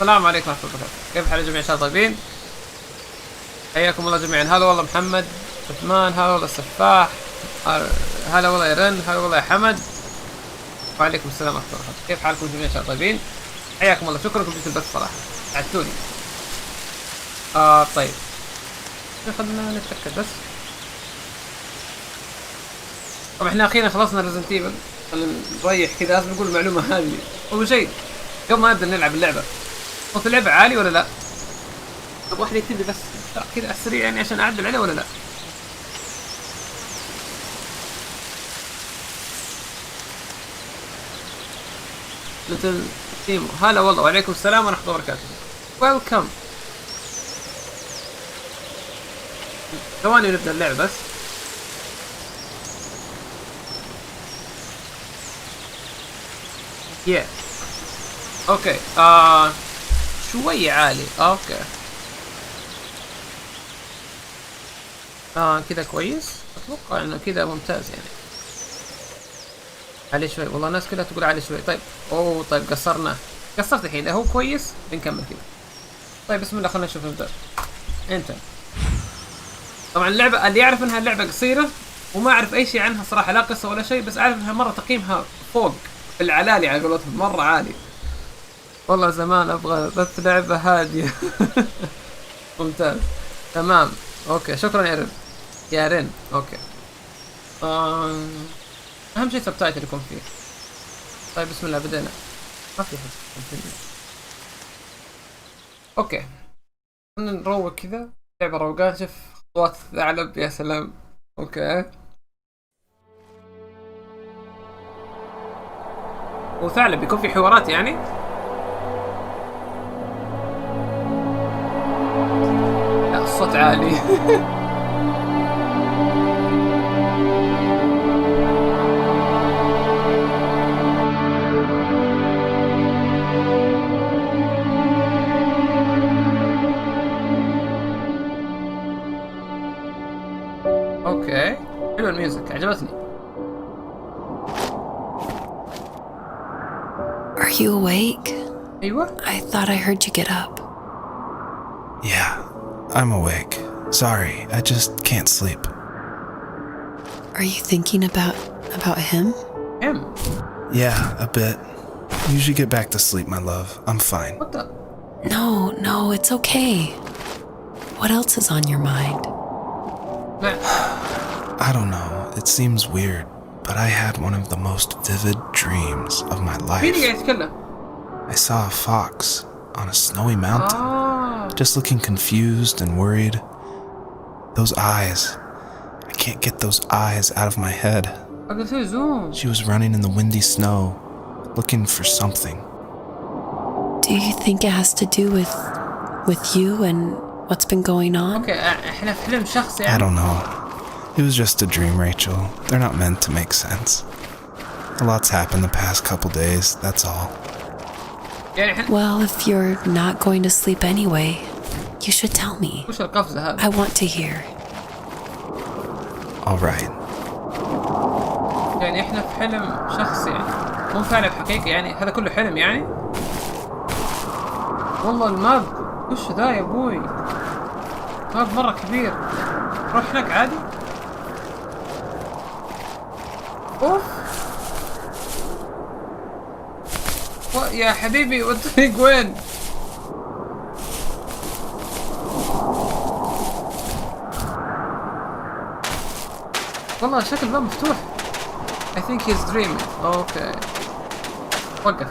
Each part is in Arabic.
السلام عليكم ورحمة الله وبركاته. كيف حال جميع الشباب طيبين؟ حياكم الله جميعا. هلا والله محمد عثمان، هلا والله السفاح، هلا والله يرن، هلا والله يا حمد. وعليكم السلام ورحمة الله وبركاته. كيف حالكم جميعا الشباب طيبين؟ حياكم الله، شكرا لكم جيتوا البث صراحة، ساعدتوني. طيب خلنا نتأكد بس. طبعا احنا اخيرا خلصنا ريزنت ايفل، خلينا نريح كذا. لازم نقول المعلومة هذه أول شيء قبل ما نبدأ نلعب اللعبة. صوت اللعبة عالي ولا لا؟ طب واحد يكتب لي بس كذا على السريع يعني عشان أعدل عليه ولا لا؟ مثل تيمو، هلا والله وعليكم السلام ورحمة الله وبركاته. ويلكم. ثواني نبدأ اللعبة بس. اوكي شوي عالي. اوكي كذا كويس. اتوقع انه كذا ممتاز يعني. عالي شوي والله، الناس كلها تقول عالي شوي. طيب طيب قصرت الحين. اذا هو كويس بنكمل كذا. طيب بسم الله، خلينا نشوف. نبدأ انت. طبعا اللعبة اللي يعرف انها اللعبة قصيرة وما اعرف اي شيء عنها صراحة، لا قصة ولا شيء، بس اعرف انها مرة تقييمها فوق في العلالي على قولتهم، مرة عالي. والله زمان ابغى بس لعبة هادية. ممتاز تمام. اوكي شكرا يا رين. اوكي اهم شيء سبتايتل يكون فيه. طيب بسم الله بدينا. ما في حد. اوكي خلينا نروق كذا. لعبة روقان. شوف خطوات الثعلب، يا سلام. اوكي وثعلب يكون في حوارات يعني. لا الصوت عالي. اوكي حلو الميوزك، عجبتني. Are you awake? ايوه. I thought I heard you get up. Yeah, I'm awake. Sorry, I just can't sleep. Are you thinking about him? Him? Yeah, a bit. Usually get back to sleep, my love. I'm fine. What the? No, it's okay. What else is on your mind? I don't know. It seems weird, but I had one of the most vivid dreams of my life. I saw a fox on a snowy mountain, just looking confused and worried. Those eyes. I can't get those eyes out of my head. She was running in the windy snow, looking for something. Do you think it has to do with you and what's been going on? Okay, احنا في حلم شخصي يعني. I don't know. It was just a dream, Rachel. They're not meant to make sense. A lot's happened the past couple days, that's all. Well, if you're not going to sleep anyway, you should tell me. وش القفزة هذا؟ I want to hear. All right. يعني احنا في حلم شخصي يعني، مو فعلا حقيقي يعني. هذا كله حلم يعني. والله الماب وش ذا يا ابوي؟ ماب مرة كبير. روح هناك عادي. اوف يا حبيبي، والطريق وين؟ والله شكل الباب مفتوح. I think he's dreaming. اوكي وقف.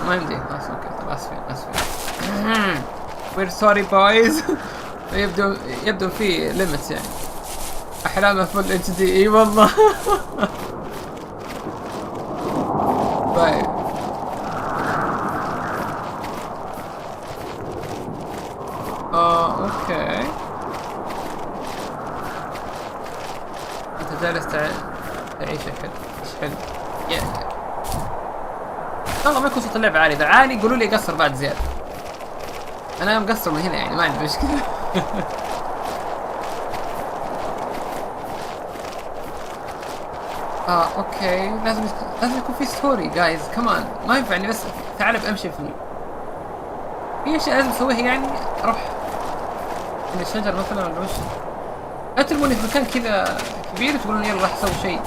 ما يمدي خلاص. اوكي طب اسفين. We're sorry boys. يبدو في ليميتس يعني. احلامه فل اتش دي. اي والله. طيب اوكي انت جالس تعيش حلو. ايش حلو يعني. والله ما يكون صوت اللعبة عالي. اذا عالي قولوا لي قصر بعد زيادة. انا مقصر من هنا يعني، ما عندي مشكلة. اوكي، لازم يكون في ستوري جايز كمان، ما ينفع اني بس ثعلب امشي في اشياء لازم اسويها يعني. اروح من الشجر مثلا ولا وش؟ لا ترموني في مكان كذا كبير وتقولون يلا راح اسوي شيء.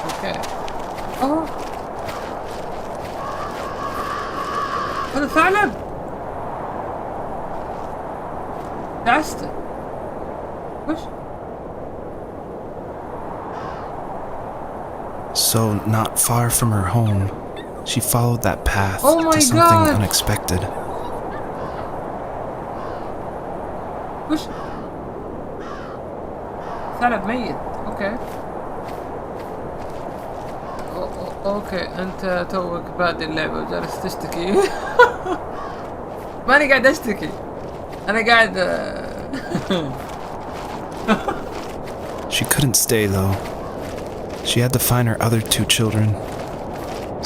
اوكي. هذا ثعلب دعسته. وش؟ So, not far from her home, she followed that path to something unexpected. وش؟ ثعلب ميت. اوكي. اوكي، انت توك بادي اللعبة وجالس تشتكي. ماني قاعد اشتكي، انا قاعد. She couldn't stay though. She had to find her other 2 children.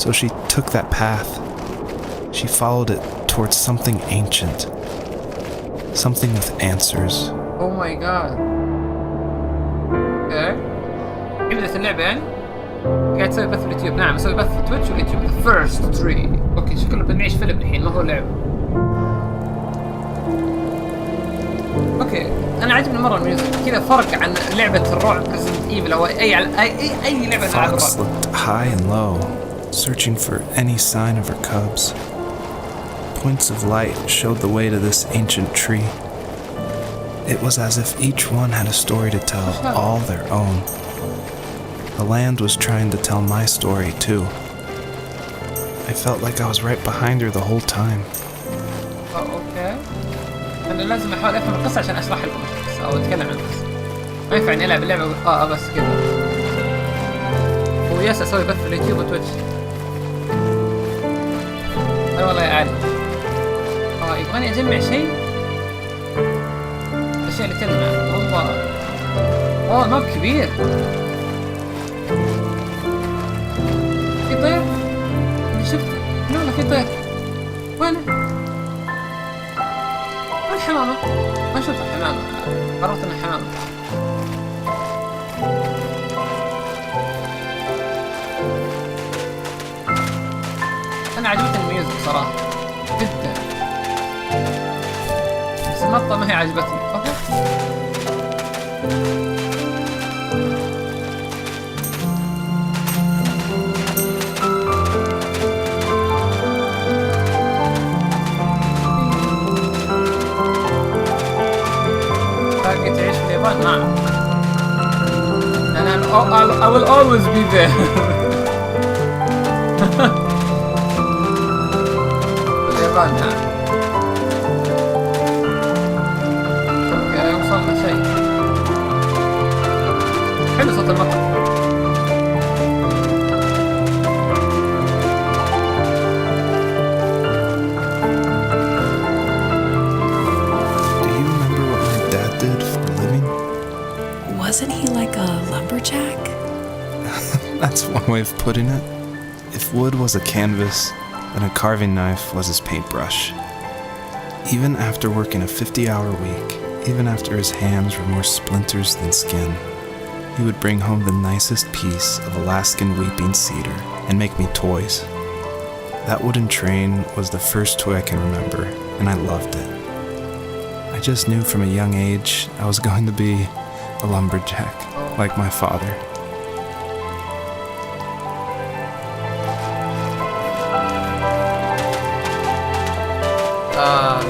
So she took that path. She followed it towards something ancient. Something with answers. Oh my god. اوكي. بدأت اللعبة يعني؟ قاعد تسوي بث في اليوتيوب. نعم اسوي بث في تويتش واليوتيوب. The first 3. اوكي، شكله بنعيش فيلم الحين ما هو لعبة. اوكي، انا عجبني مرة الميوزك كذا، فرق عن لعبة الرعب ريزنت ايفل او اي لعبة من العاب الرعب. Fox looked high and low, searching for any sign of her cubs. Points of light showed the way to this ancient tree. It was as if each one had a story to tell, all their own. The land was trying to tell my story too. I felt like I was right behind her the whole time. اوكي. انا لازم احاول افهم القصة عشان اشرح لكم القصة او اتكلم عن القصة. ما ينفع اني العب اللعبة بس كذا. وياس اسوي بث في اليوتيوب وتويتش. اي والله يا علي. يبغاني اجمع شيء. الاشياء اللي تلمع والله. الماب كبير. في طير. انا شفته. لا في طير. وين الحمامة؟ ما شفت الحمامة. قررت انها حمامة. انا عجبتني الميوزك صراحة جدا، بس النطة ما هي عجبتني. باقي تعيش في اليابان؟ نعم. I will always be there. اليابان نعم. اوكي، وصلنا شيء حلو صوت المطر. Wasn't he like a lumberjack? That's one way of putting it. If wood was a canvas, then a carving knife was his paintbrush. Even after working a 50-hour week, even after his hands were more splinters than skin, he would bring home the nicest piece of Alaskan weeping cedar and make me toys. That wooden train was the first toy I can remember, and I loved it. I just knew from a young age I was going to be a lumberjack, like my father.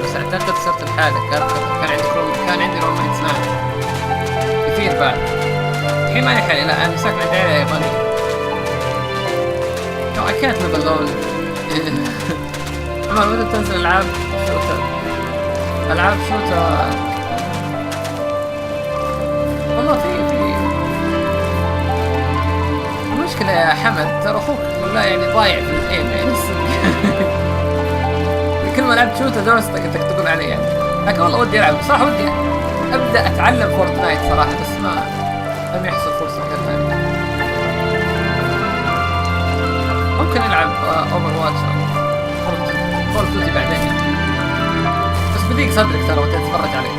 بس اعتقد صرت لحالك. كان عندي رومانس معك كثير بعد. الحين ماني حالي، لا انا ساكن عند عيلة يابانية. No I can't live alone. عمر متى تنزل ألعاب شوتر؟ والله في المشكلة يا حمد، ترى أخوك لا يعني ضايع في الاثنين يعني. كل ما لعبت شوتر درستك انت تقول عليه يعني. لكن والله ودي العب صراحة، ودي ابدا اتعلم فورتنايت صراحة، بس ما لم يحصل فرصة غير ثانية. ممكن العب اوفر واتش او كول اوف ديوتي بعدين يعني. بس بديك صدرك ترى وانت تتفرج عليه.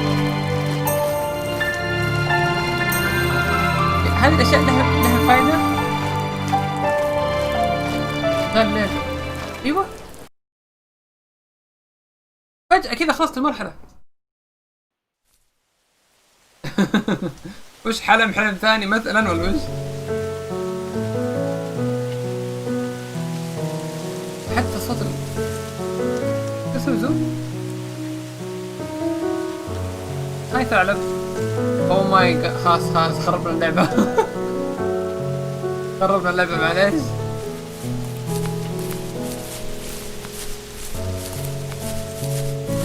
هذه الاشياء لها فايدة. غير ايوه فجأة كذا خلصت المرحلة. وش حلم ثاني مثلا ولا وش؟ حتى صوت اسوي زوم. خايف العب. او ماي جاد خلاص خربنا اللعبة. خربنا اللعبة معليش.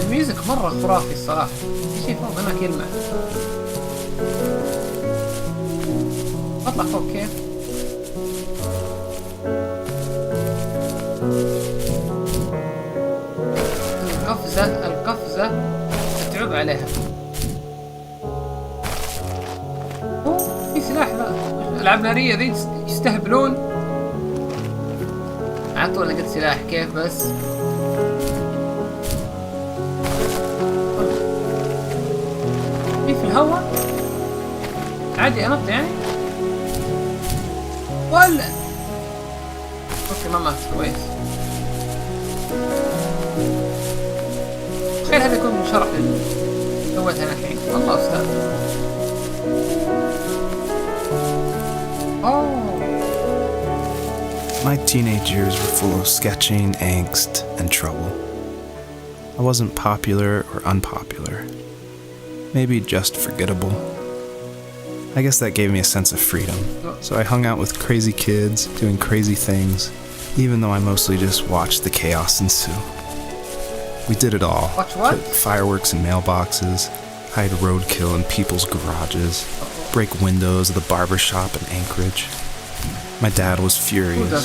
الميوزك مرة خرافي الصراحة. في شيء فوق هناك يلمع. اطلع فوق كيف؟ القفزة تعب عليها. اوه في سلاح. لا العاب نارية ذي يستهبلون. على طول لقيت سلاح كيف بس. في الهواء عادي انط يعني ولا اوكي ما مات كويس. تخيل هذا يكون شرح اللي سويته انا الحين. والله استاذ. My teenage years were full of sketching, angst, and trouble. I wasn't popular or unpopular. Maybe just forgettable. I guess that gave me a sense of freedom. So I hung out with crazy kids, doing crazy things, even though I mostly just watched the chaos ensue. We did it all. Watch what? Put fireworks in mailboxes, hide roadkill in people's garages, break windows of the barber shop in Anchorage. My dad was furious,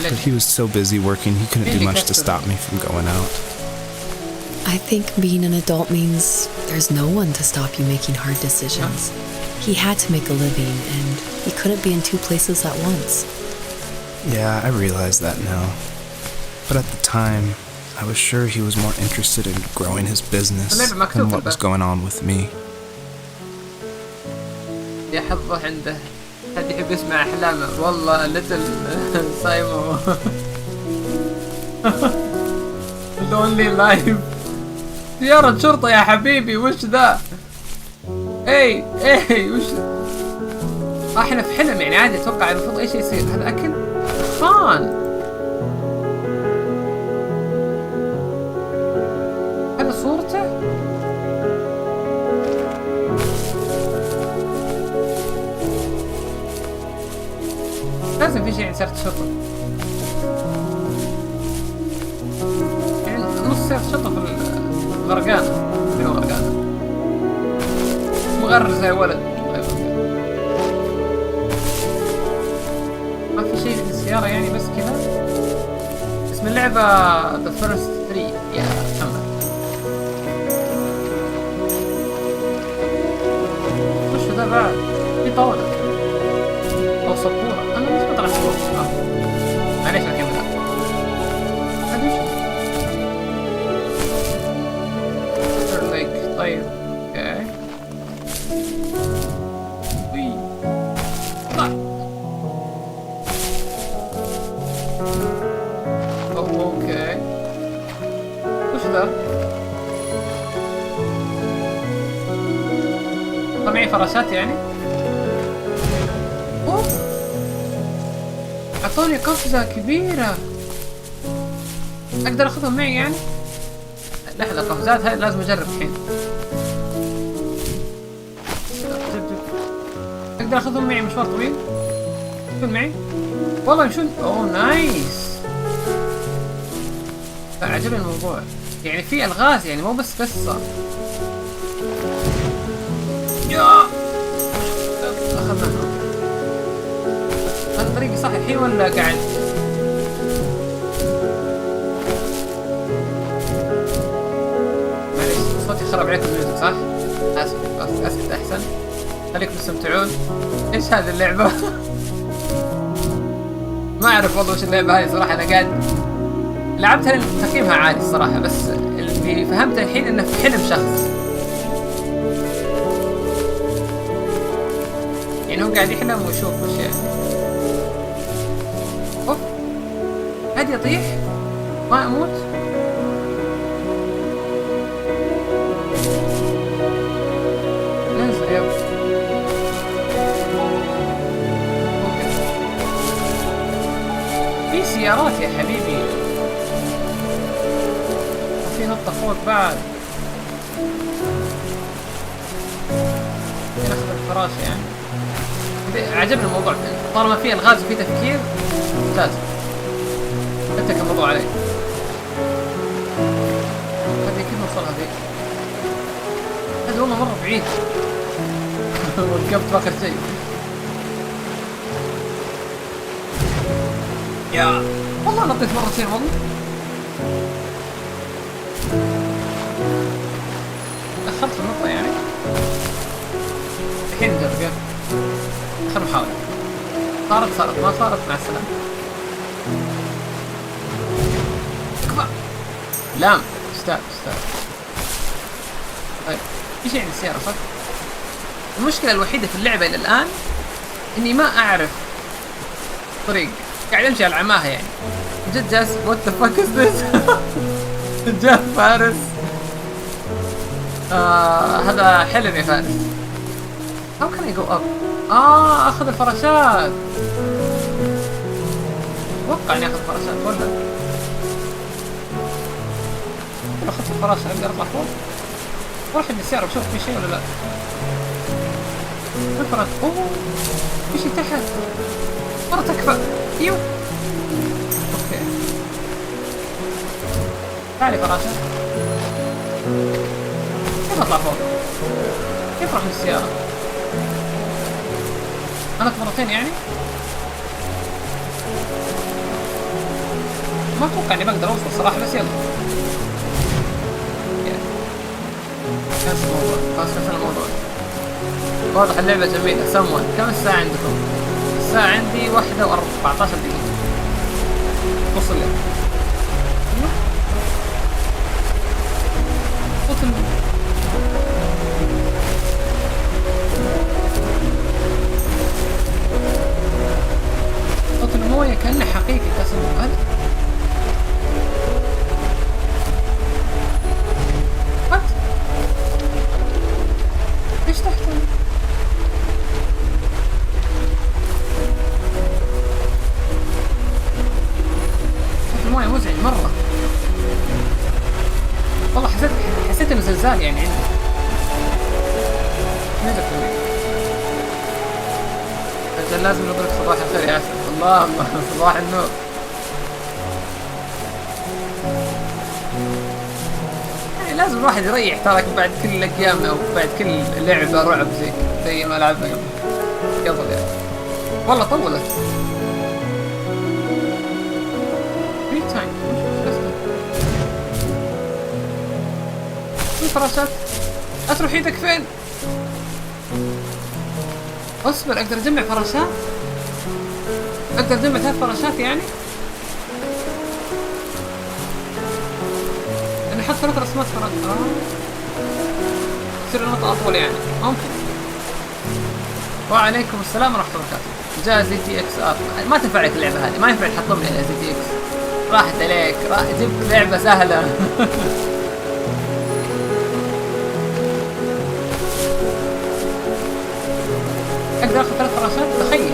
but he was so busy working he couldn't do much to stop me from going out. I think being an adult means there's no one to stop you making hard decisions. He had to make a living, and he couldn't be in two places at once. Yeah, I realize that now. But at the time, I was sure he was more interested in growing his business than what was going on with me. يا حظه عنده حد يحب يسمع أحلامه. والله ليتل سايمو. لونلي لايف. سيارة شرطة يا حبيبي وش ذا؟ اي وش؟ احنا في حلم يعني عادي. اتوقع المفروض اي شيء يصير. هذا اكل خان. هذا صورته. لازم في شيء عند سيارة الشرطة. يعني نص سيارة الشرطة في غرقانة. فين غرقانة؟ مغرز زي ولد. ما في شيء في السيارة يعني بس كذا. اسم اللعبة The First 3 يا محمد. وش ذا بعد؟ في طاولة أو سبورة. أنا مش بطلع سبورة. معليش أكملها. هذا وش؟ طيب اوكي. اوكي وش ذا؟ طبيعي فراشات يعني. اوف اعطوني قفزة كبيرة. اقدر اخذهم معي يعني؟ لحظة القفزات هاي لازم اجرب الحين. اقدر اخذهم معي مشوار طويل؟ يمشون معي؟ والله يمشون. اوه نايس. عجبني الموضوع. يعني في الغاز يعني مو بس قصة. يا اخذناها. هذا طريقي صح الحين ولا قاعد؟ معليش صوتي خرب عليكم الميوزك صح؟ اسف احسن. خليكم تستمتعون. ايش هذه اللعبة؟ ما اعرف والله وش اللعبة هاي صراحة. انا قاعد لعبتها تقييمها عالي الصراحة. بس اللي فهمته الحين انه في حلم شخص. يعني هو قاعد يحلم ويشوف اشياء. اوف هادي يطيح ما اموت. انزل يب. اوكي في سيارات يا حبيبي، وفي نطة فوق بعد. ناخذ الفراشة يعني. عجبني الموضوع طالما فيه الغاز وفيه تفكير ممتاز. اتك الموضوع علي. هذه كيف نوصلها ذي؟ هذا والله مرة بعيد. وقفت باخر شيء. يا والله نطيت مرتين والله. دخلت النقطة يعني. الحين نجرب. خلنا نحاول. صارت ما صارت مع السلامة. كفا لام استاذ. طيب في شيء عند السيارة صح؟ المشكلة الوحيدة في اللعبة إلى الآن إني ما أعرف طريق، قاعد أمشي على عماها يعني. جد جالس what the fuck is this؟ جاء فارس. هذا حلم يا فارس. how can I go up؟ أخذ الفراشات. أتوقع إني أخذ الفراشات ولا؟ لو أخذت الفراشة أقدر أطلع فوق؟ أروح عند السيارة بشوف في شيء ولا لا؟ الفراشة في شيء تحت. مرة تكفى. أيوه. أوكي. تعالي فراشة. كيف أطلع فوق؟ كيف أروح للسيارة؟ أنا مرتين يعني؟ ما أتوقع إني بقدر أوصل صراحة بس يلا. كنسل الموضوع، خلاص كنسل الموضوع. واضح اللعبة جميلة. سمون كم الساعة عندكم؟ الساعة عندي 1:14 دقيقة. وصل لي. وصل. صوت الموية كأنه حقيقي قسم بالله. وات؟ ايش تحت؟ صوت الموية مزعج مرة. والله حسيت انه زلزال يعني عندي. نزل كمان. أجل لازم نقول لك صباح الخير يا أسد. الله صباح النور. يعني لازم الواحد يريح تراك بعد كل الأيام أو بعد كل لعبة رعب زي ما لعبنا قبل. يلا يعني والله طولت. فري تايم. في فراشات. أتروح يدك فين؟ اصبر اقدر اجمع فراشات؟ اقدر اجمع 3 فراشات يعني؟ انا حط 3 رسمات فراشات. يصير النقطة اطول يعني ممكن. وعليكم السلام ورحمة الله وبركاته. جاء زي تي اكس ار. ما تنفع لك اللعبة هذه، ما ينفع تحطم لي زي تي اكس. راحت عليك، جبت لعبة سهلة. اقدر اخذ 3 فراشات تخيل.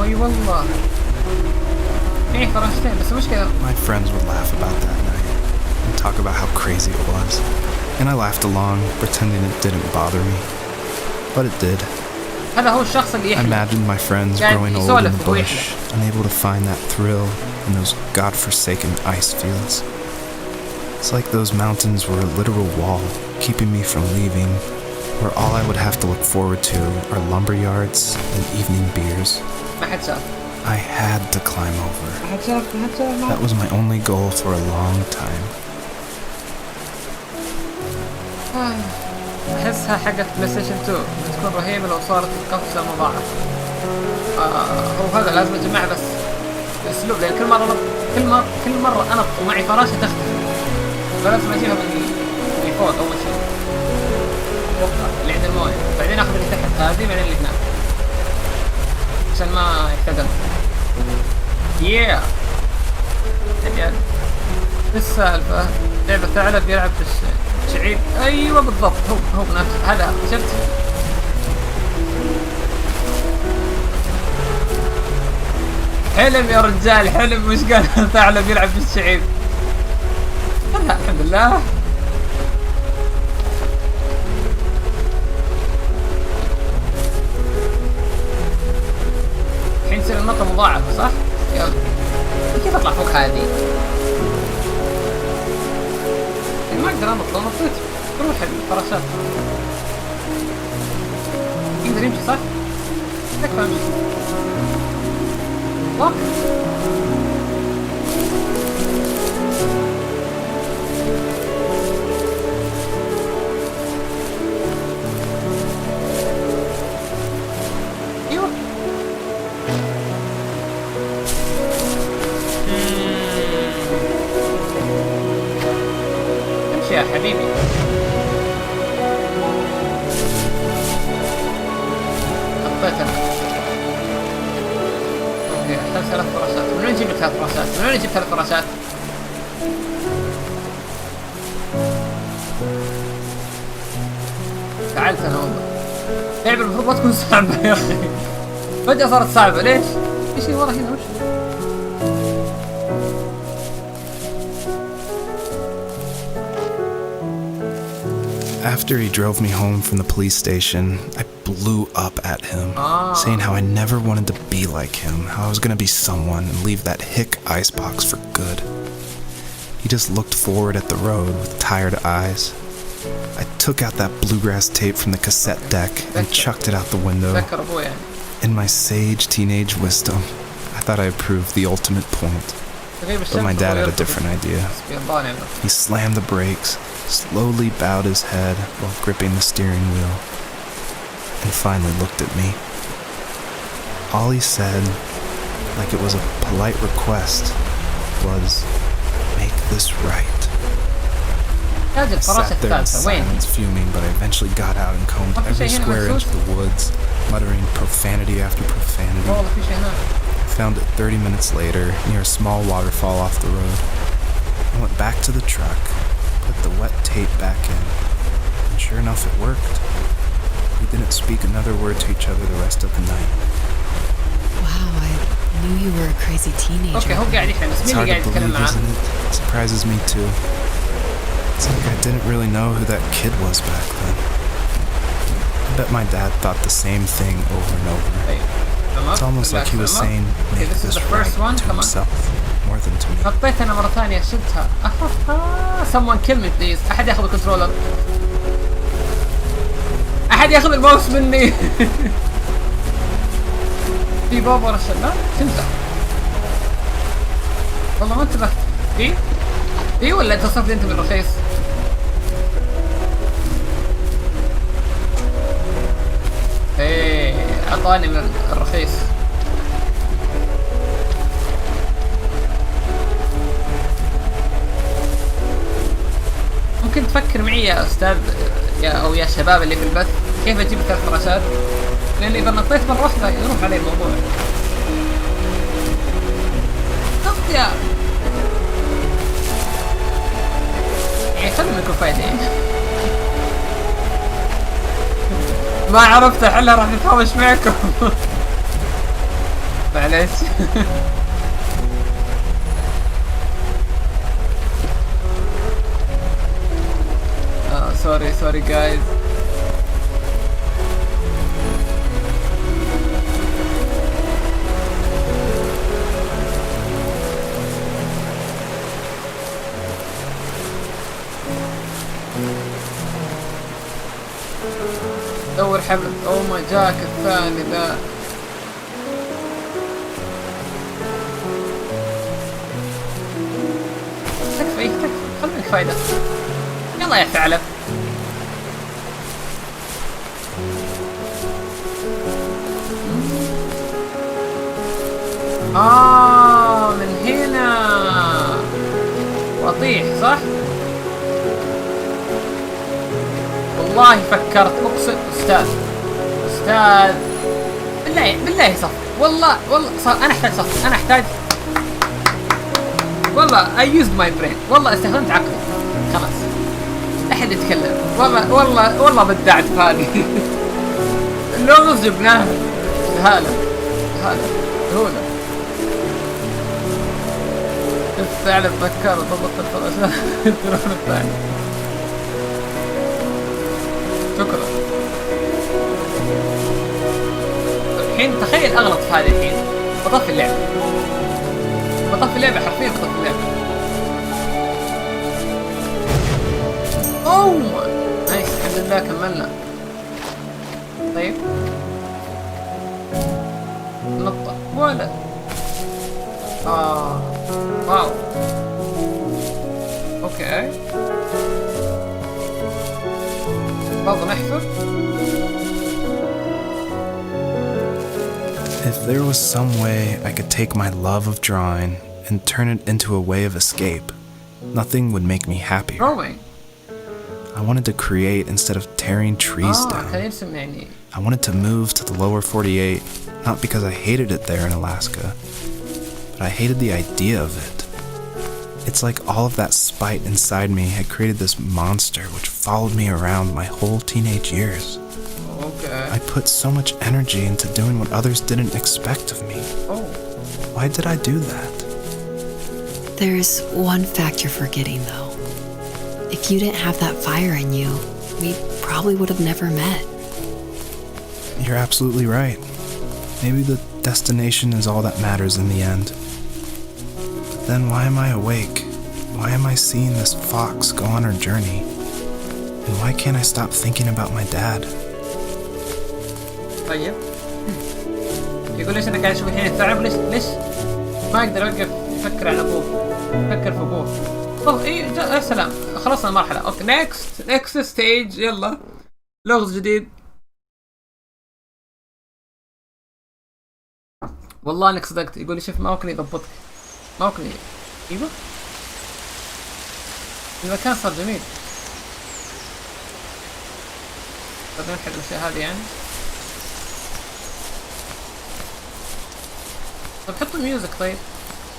اي والله في فراشتين بس مشكلة. My friends would laugh about that night and talk about how crazy it was, and I laughed along, pretending it didn't bother me, but it did. هذا هو الشخص اللي I imagined my friends growing old in the bush, unable to find that thrill in those godforsaken ice fields. It's like those mountains were a literal wall, keeping me from leaving, where all I would have to look forward to are lumber yards and evening beers. I had to climb over. That was my only goal for a long time. أحسها حقت بلاي ستيشن 2 بتكون رهيبة لو صارت القفزة مضاعفة. هو هذا لازم أجمعها بس بأسلوب، لأن كل مرة أنا ومعي فراشة تختفي. فلازم اجيبها من فوق اول شيء اللي عند المويه، بعدين اخذ اللي تحت هذه، بعدين اللي هناك عشان ما يحتدم. ياه اجل السالفة لعبة ثعلب يلعب بالشعيب. ايوه بالضبط، هو نفس هذا. شفت حلم يا رجال، حلم. مش قال ثعلب يلعب بالشعيب. الحمد لله. الحين تصير النقطة مضاعفة صح؟ يلا كيف اطلع فوق هذه؟ ما اقدر انط، لو نطيت تروح الفراشات. يقدر يمشي صح؟ تكفى امشي. واقف. ايوه امشي يا حبيبي. حطيت انا. اوكي احتاج 3 فراشات. من وين اجيب 3 فراشات؟ من وين اجيب 3 فراشات؟ فعلت انا والله. اللعبة المفروض ما تكون صعبة يا اخي. فجأة صارت صعبة، ليش؟ في شيء ورا هنا. وش؟ After he drove me home from the police station, I blew up at him, saying how I never wanted to be like him, how I was gonna be someone and leave that hick icebox for good. He just looked forward at the road with tired eyes. I took out that bluegrass tape from the cassette deck and chucked it out the window. In my sage teenage wisdom, I thought I proved the ultimate point. But my dad had a different idea. He slammed the brakes, slowly bowed his head while gripping the steering wheel, and finally looked at me. All he said, like it was a polite request, was, "Make this right." I sat there in silence, fuming, but I eventually got out and combed every square inch of the woods, muttering profanity after profanity. I found it 30 minutes later, near a small waterfall off the road. I went back to the truck, put the wet tape back in, and sure enough it worked. We didn't speak another word to each other the rest of the night. Wow, I knew you were a crazy teenager. Okay, it's hard to believe, isn't it? It surprises me too. It's like I didn't really know who that kid was back then. I bet my dad thought the same thing over and over. It's almost like he was saying, "Make this right," to himself, more than to me. حطيت انا مرة ثانية شلتها. someone kill me please. احد ياخذ الكنترولر. احد ياخذ الماوس مني. في باب ورا الشلال. تمزح. والله ما انتبهت. في ولا انت صرت انت بالرخيص؟ ايه اعطاني من الرخيص. ممكن تفكر معي يا استاذ او يا شباب اللي في البث كيف اجيب 3 فراشات؟ لان اذا نطيت مرة واحدة يروح علي الموضوع. ضغط يا خلنا نكون فايدين. ما عرفت احلها، راح نتهاوش معكم. معليش. sorry guys. دور حبل. او ماي جاك الثاني ذا. تكفى خليك فايدة. يلا يا ثعلب. من هنا واطيح صح؟ والله فكرت اقسم. استاذ بالله صف. والله صار انا احتاج صف. انا احتاج والله I used my brain. والله استخدمت عقلي. خلاص لا احد يتكلم. والله بدعت هذه. اللغز جبناها سهالة سهولة. فعلا فكر ضبط الفراشات. الدرون الثاني. شكرا. الحين تخيل اغلط في هذه الحين. بطفي اللعبة حرفيا بطفي اللعبة. اوه نايس الحمد لله كملنا. طيب نطة ولا واو اوكي برضه نحفر. If there was some way I could take my love of drawing and turn it into a way of escape, nothing would make me happier. Drawing. I wanted to create instead of tearing trees down. I wanted to move to the lower 48, not because I hated it there in Alaska, but I hated the idea of it. It's like all of that spite inside me had created this monster which followed me around my whole teenage years. Okay. I put so much energy into doing what others didn't expect of me. Oh. Why did I do that? There's one fact you're forgetting, though. If you didn't have that fire in you, we probably would have never met. You're absolutely right. Maybe the destination is all that matters in the end. But then why am I awake? Why am I seeing this fox go on her journey? And why can't I stop thinking about my dad? طيب يقول ليش انا قاعد اشوف الحين التعب. ليش ما اقدر اوقف افكر عن ابوه. افكر في ابوه. طب يا سلام خلصنا المرحله. اوكي نيكست ستيج. يلا لغز جديد. والله انك صدقت. يقول لي شوف موكني يضبطك. موكني ايوه المكان صار جميل. طب نلحق الاشياء هذه يعني. طب حطوا ميوزك. طيب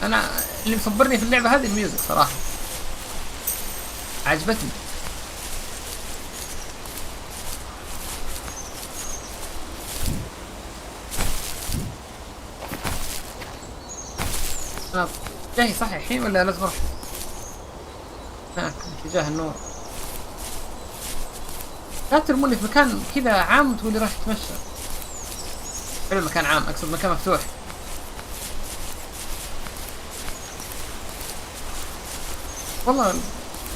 انا اللي مصبرني في اللعبة هذه الميوزك صراحة عجبتني. انا جاي صح الحين ولا لازم اروح هناك اتجاه النور؟ لا ترموني في مكان كذا عام وتقولي راح تتمشى. حلو مكان عام اقصد مكان مفتوح. والله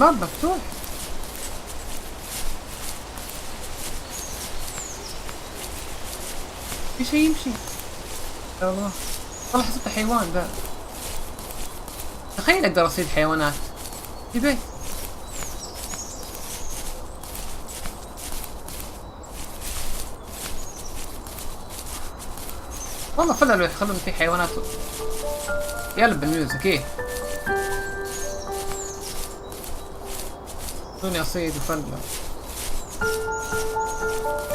باب مفتوح. في شيء يمشي. يا الله والله حسبته حيوان ذا. تخيل اقدر اصيد حيوانات في بيت. والله فللوا يخلون في حيوانات. يقلب بالميوزك ايه. خلوني اصيد وفلل.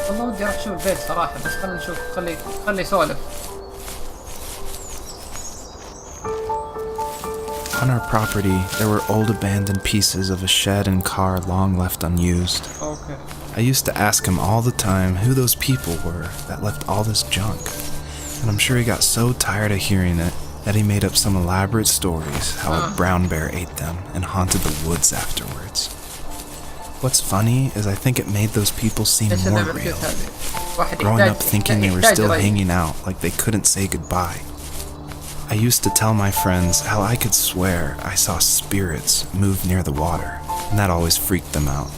والله ودي اروح اشوف البيت صراحة بس خلنا نشوف. خلي يسولف. On our property, there were old abandoned pieces of a shed and car long left unused. Okay. I used to ask him all the time who those people were that left all this junk. And I'm sure he got so tired of hearing it that he made up some elaborate stories how a brown bear ate them and haunted the woods afterwards. What's funny is I think it made those people seem more real. Growing up thinking they were still hanging out like they couldn't say goodbye. I used to tell my friends how I could swear I saw spirits move near the water, and that always freaked them out.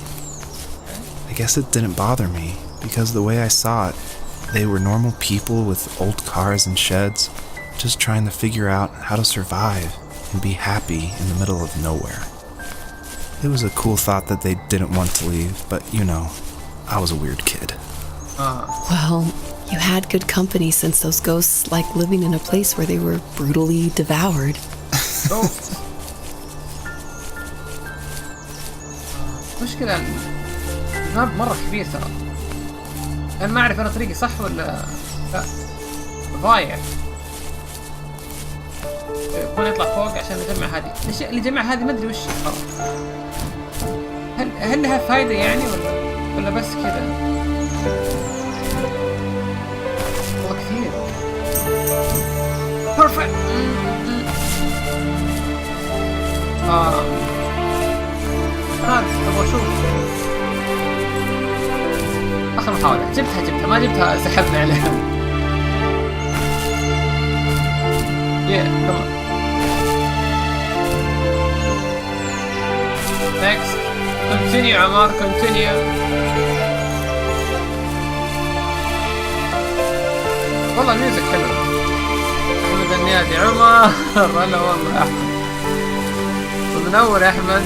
I guess it didn't bother me, because the way I saw it, they were normal people with old cars and sheds, just trying to figure out how to survive and be happy in the middle of nowhere. It was a cool thought that they didn't want to leave, but you know, I was a weird kid. Well, you had good company since those ghosts like living in a place where they were brutally devoured. مشكلة الماب مرة كبير ترى. انا ما اعرف انا طريقي صح ولا لا. ضايع. يكون يطلع فوق عشان نجمع هذه الاشياء اللي جمع هذه ما ادري وش خلاص. هل لها فايدة يعني ولا بس كذا؟ والله كثير. بيرفكت. هذا ابغى اشوف اخر محاولة. جبتها ما جبتها سحبنا عليها. كمان next continue عمار continue. والله الميوزك حلو. احمد النيادي عمر هلا والله يا احمد منور يا احمد.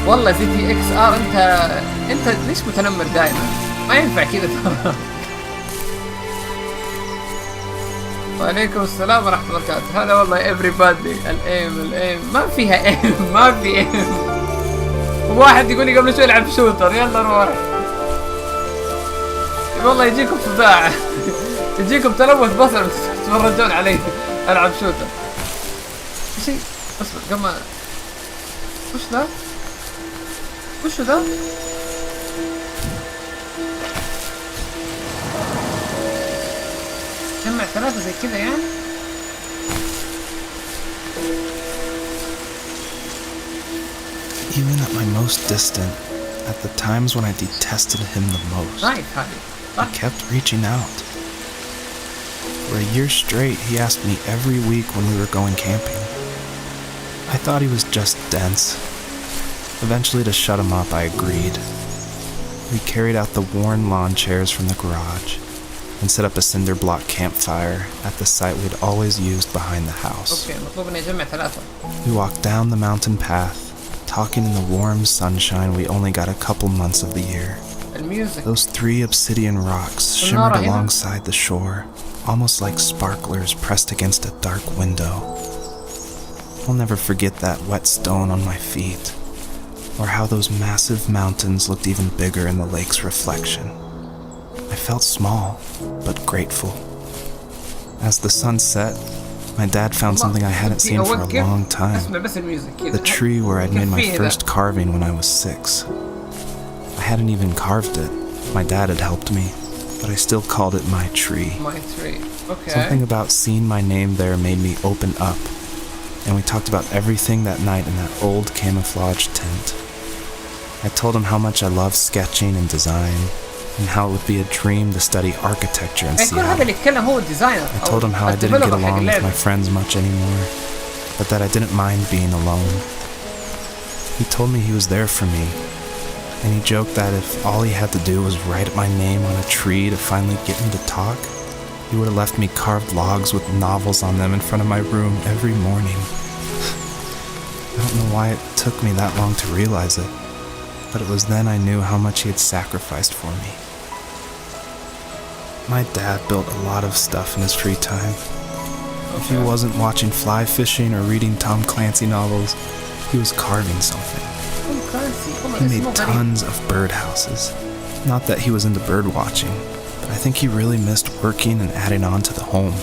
والله زي تي اكس ار انت ليش متنمر دائما؟ ما ينفع كذا ترى. وعليكم السلام ورحمة الله وبركاته. هلا والله everybody. الايم ما فيها ايم ما في ايم. واحد يقول لي قبل شوي العب شوتر يلا نروح. والله يجيكم صداع. يجيكم تلوث بصر تتفرجون علي العب شوتر. شيء اصبر قبل. وش ذا؟ وش ذا؟ جمع 3 زي كذا يعني؟ Even at my most distant, at the times when I detested him the most, he kept reaching out. For a year straight, he asked me every week when we were going camping. I thought he was just dense. Eventually, to shut him up, I agreed. We carried out the worn lawn chairs from the garage and set up a cinder block campfire at the site we'd always used behind the house. We walked down the mountain path, talking in the warm sunshine we only got a couple months of the year. Those 3 obsidian rocks shimmered alongside the shore, almost like sparklers pressed against a dark window. I'll never forget that wet stone on my feet, or how those massive mountains looked even bigger in the lake's reflection. I felt small, but grateful. As the sun set, my dad found something I hadn't seen for a long time. The tree where I'd made my first carving when I was 6. I hadn't even carved it. My dad had helped me, but I still called it my tree. My tree. Okay. Something about seeing my name there made me open up, and we talked about everything that night in that old camouflage tent. I told him how much I love sketching and design, and how it would be a dream to study architecture in Seattle. I told him how I didn't get along with my friends much anymore, but that I didn't mind being alone. He told me he was there for me, and he joked that if all he had to do was write my name on a tree to finally get him to talk, he would have left me carved logs with novels on them in front of my room every morning. I don't know why it took me that long to realize it, but it was then I knew how much he had sacrificed for me. My dad built a lot of stuff in his free time. If he wasn't watching fly fishing or reading Tom Clancy novels, he was carving something. He made tons of birdhouses. Not that he was into bird watching, but I think he really missed working and adding on to the home.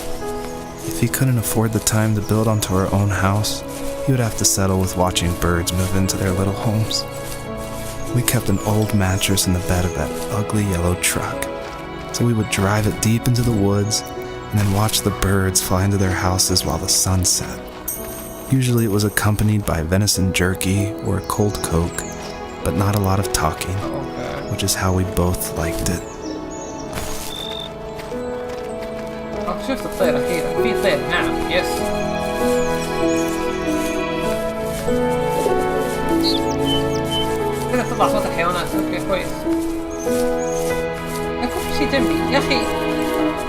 If he couldn't afford the time to build onto our own house, he would have to settle with watching birds move into their little homes. We kept an old mattress in the bed of that ugly yellow truck, so we would drive it deep into the woods and then watch the birds fly into their houses while the sun set. Usually it was accompanied by venison jerky or a cold Coke, but not a lot of talking, which is how we both liked it. شفت الطير أخيرا في طير نعم يس. كذا تطلع صوت الحيوانات. اوكي كويس. يكون في شيء جنبي يا اخي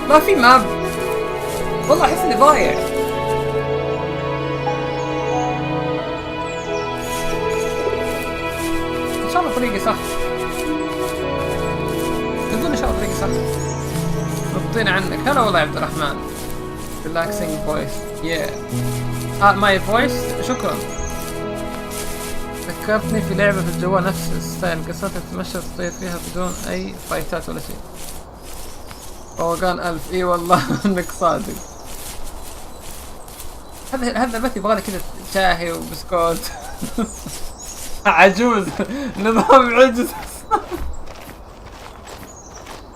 ما في ماب والله احس اني ضايع. ان شاء الله طريقي صح. تقول ان شاء الله طريقي صح. نبطين عنك. هلا والله يا عبد الرحمن. relaxing voice yeah my voice شكرا. فكرتني في لعبة في الجوال نفس الستايل، قصتها تتمشى وتطير فيها بدون أي فايتات ولا شيء. روقان 1000. اي والله انك صادق. هذا بث يبغى كذا شاهي وبسكوت. عجوز. نظام عجز.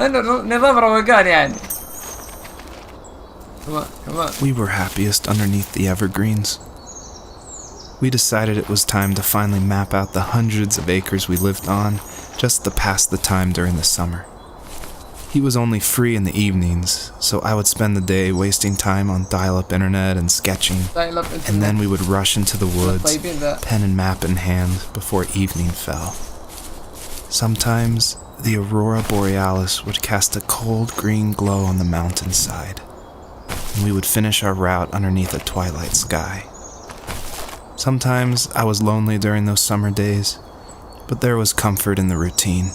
نظام روقان يعني. We were happiest underneath the evergreens. We decided it was time to finally map out the hundreds of acres we lived on just to pass the time during the summer. He was only free in the evenings, so I would spend the day wasting time on dial-up internet and sketching, and then we would rush into the woods, pen and map in hand, before evening fell. Sometimes, the aurora borealis would cast a cold green glow on the mountainside, and we would finish our route underneath a twilight sky. Sometimes I was lonely during those summer days, but there was comfort in the routine.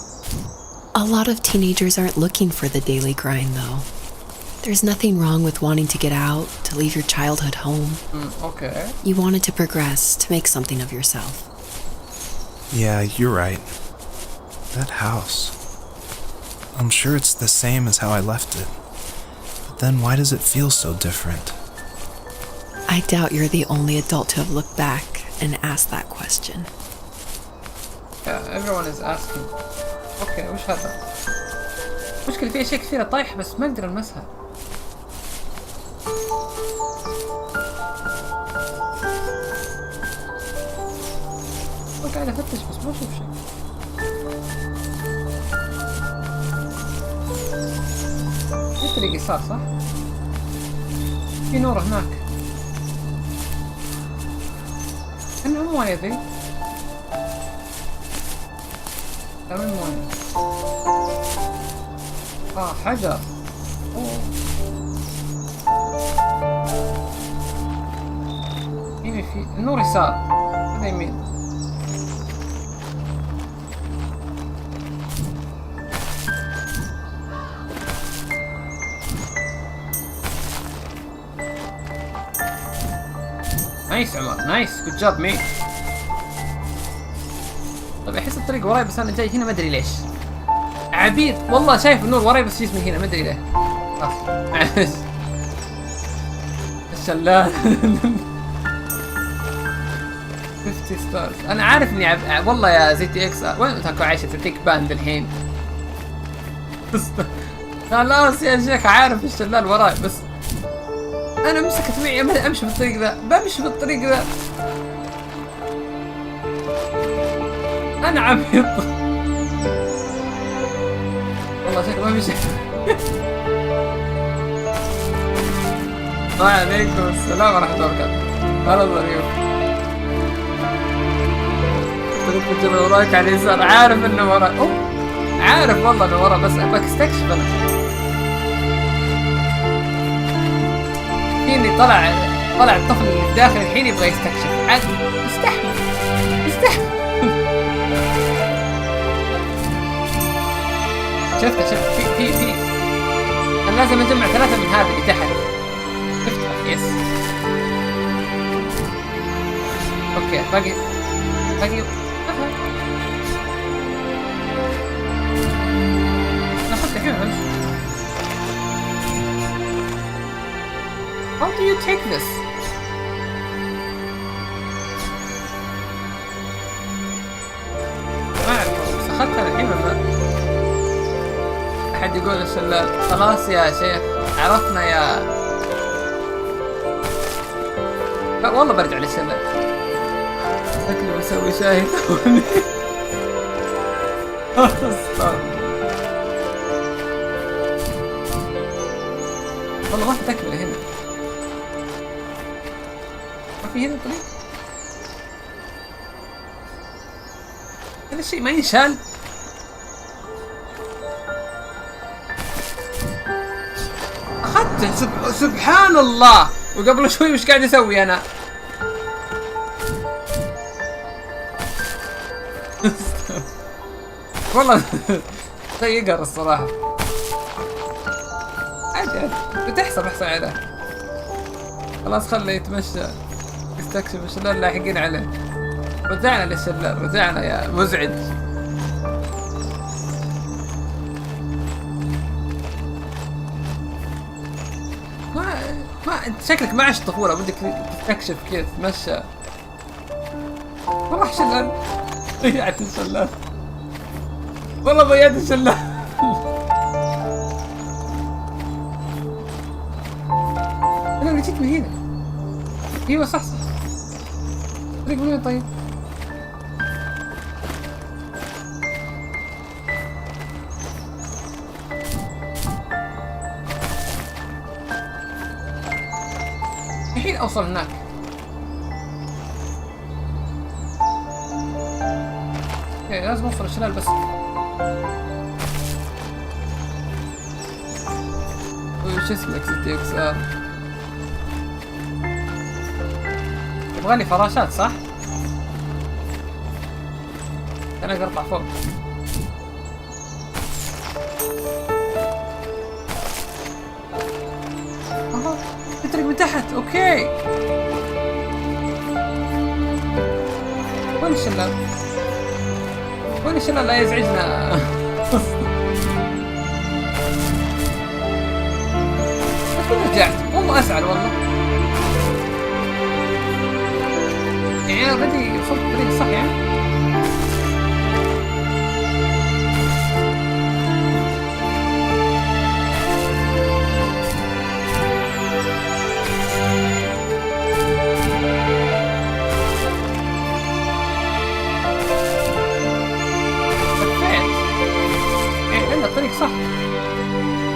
A lot of teenagers aren't looking for the daily grind, though. There's nothing wrong with wanting to get out, to leave your childhood home. Okay. You wanted to progress, to make something of yourself. Yeah, you're right. That house. I'm sure it's the same as how I left it. But then why does it feel so different? I doubt you're the only adult to have looked back and asked that question. Yeah, everyone is asking. اوكي وش هذا؟ مشكلة في اشياء كثيرة طايحة بس ما اقدر المسها. قاعد افتش بس ما اشوف شيء. في طريق يسار صح؟ في نور هناك. انه مو مويه ذي. لا من مويه. حجر. هنا في النور يسار، هذا يمين. نايس عمر، نايس، جود جاب ميت. طيب احس الطريق وراي بس انا جاي هنا ما ادري ليش. عبيد والله شايف النور وراي بس جسمي هنا ما ادري ليه. خلاص معلش. الشلال. 50 ستارز. انا عارف اني والله يا زي تي اكس وين تكون عايشه في تيك باند الحين. خلاص يا شيخ عارف الشلال وراي بس انا مسكت معي امشي بالطريق ذا، بمشي بالطريق ذا. انا عبيط. والله شكله ما في شيء. وعليكم السلام ورحمة الله وبركاته. هلا ضريف. طريق الجبل وراك على اليسار، عارف انه وراك. عارف والله انه وراك بس ابغاك استكشف انا. فيني طلع الطفل اللي في داخل الحين يبغى يستكشف. عاد استحمل. شفت في انا لازم اجمع 3 من هذا اللي تحت. شفت يس. اوكي باقي اخذت الحين. How do you take this? ما اعرف بس اخذتها الحين ولا أحد يقول الشلال. خلاص يا شيخ عرفنا يا. لا والله برجع للشلال. شكلي بسوي شاهي توني. والله ما في تكملة هنا. ما في هنا طريق. هذا الشيء ما ينشال. سبحان الله. وقبل شوي وش قاعد اسوي انا؟ والله شيء يقهر الصراحه. عادي بتحسب احسن عليه. خلاص خله يتمشى يستكشف الشلال لاحقين عليه. ودعنا للشلال، ودعنا يا مزعج. ما انت شكلك ما عشت طفولة، بدك تستكشف كيف تتمشى. راح شلال. ضيعت الشلال، والله ضيعت الشلال. انا جيت من هنا. ايوه صح صح. طريق من وين طيب؟ الحين اوصل هناك. اوكي لازم اوصل الشلال بس. وش اسمك ستي اكس ار؟ يبغالي فراشات صح؟ انا اقدر اطلع فوق. اها الطريق من تحت. اوكي وين الشلال؟ وين الشلال؟ لا يزعجنا. كنت رجعت والله اسعد والله. يعني انا بدي وصلت الطريق صح يعني. الطريق صح.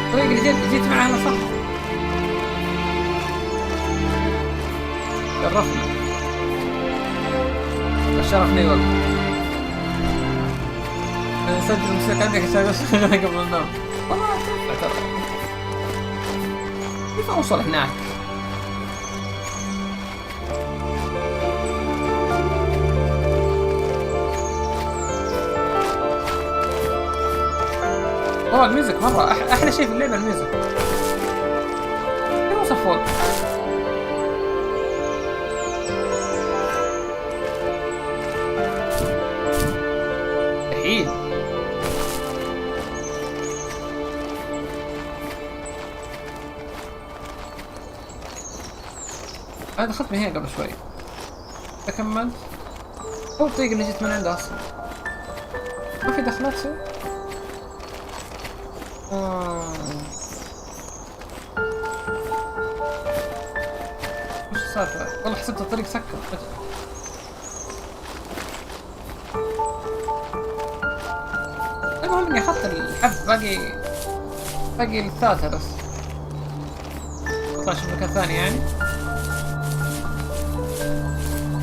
الطريق اللي جيت معاه انا صح. شرفنا. شرفني والله. انا اسجل الموسيقى عندك عشان اشغلها قبل ما انام. والله تنفع ترى. كيف اوصل هناك؟ والله الميوزك مرة أحلى شيء في اللعبة الميوزك. كيف أوصل فوق؟ مستحيل. أنا دخلت من هنا قبل شوي. كملت. هو الطريق اللي جيت من عنده أصلا. ما في دخلات شيء؟ وش السالفة؟ والله حسبت الطريق سكر فجأة. المهم اني اخذت الحب، باقي الثالثة بس. نطلع نشوف مكان ثاني يعني.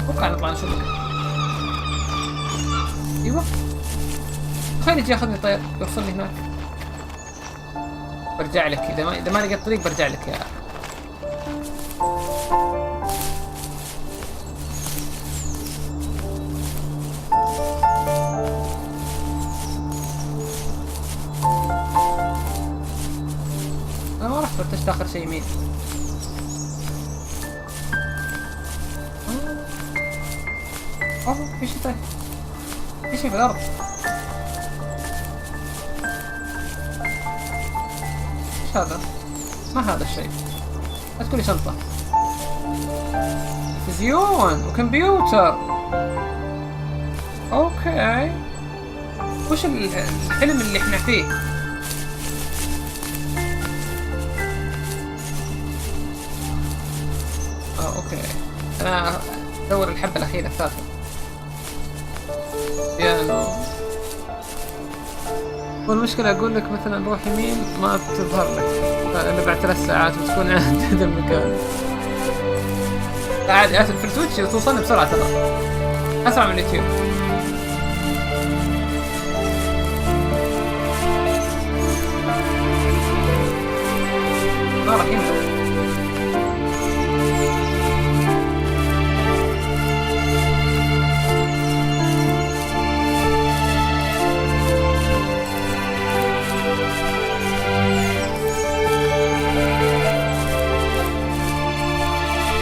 اتوقع نطلع نشوف مكان. ايوه تخيل يجي ياخذني طير يوصلني هناك. برجع لك اذا ما لقيت طريق برجع لك يا انا ما رحت فتشت اخر شيء يمين. في شيء طيب، في شيء في الارض. هذا ما هذا الشيء. لا تقولي شنطة. تلفزيون وكمبيوتر. اوكي وش الحلم اللي احنا فيه؟ اوكي انا ادور الحبة الاخيرة الثالثة. بيانو. والمشكلة أقول لك مثلا روح يمين ما بتظهر لك إلا بعد 3 ساعات وتكون عند هذا المكان. عادي في السويتش توصلني بسرعة ترى، أسرع من اليوتيوب. ما راح ينفع.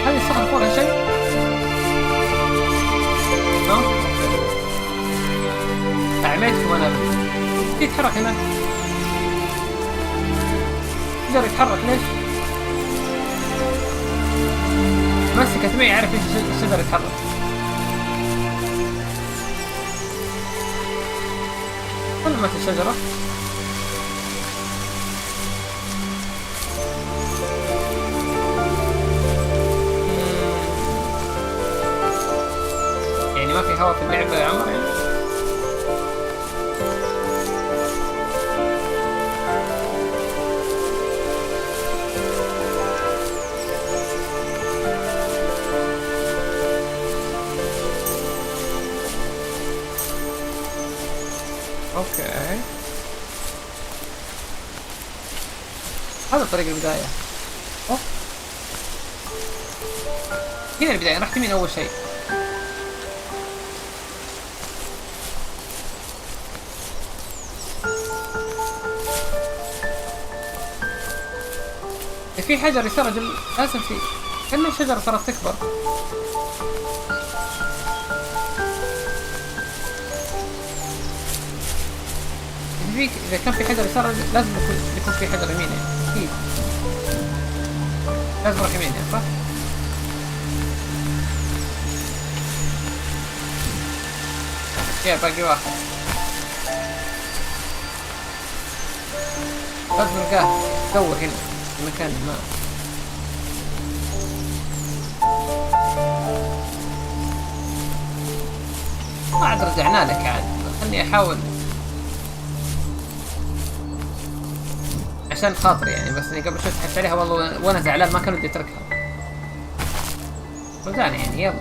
هذه الصخرة فوقها شيء؟ يتحرك هنا؟ شجر يتحرك ليش؟ مسكت معي يعرف ايش الشجر يتحرك. ظلمت الشجرة. يعني ما في هواء في اللعبة يا عمر يعني؟ اوكي، هذا طريق البداية. اوه هنا البداية، رحت يمين اول شيء. في حجر يسار لازم في كأن الشجرة صارت تكبر. إذا كان في حجر يسار لازم يكون في حجر يمين يعني. أكيد لازم أروح يمين يعني، صح؟ يا باقي واحد لازم نلقاه. دور هنا في مكان ما عاد رجعنا لك عاد. خلني أحاول عشان خاطري يعني، بس اني قبل شوي سحبت عليها والله وانا زعلان ما كان ودي اتركها. رجعنا يعني. يلا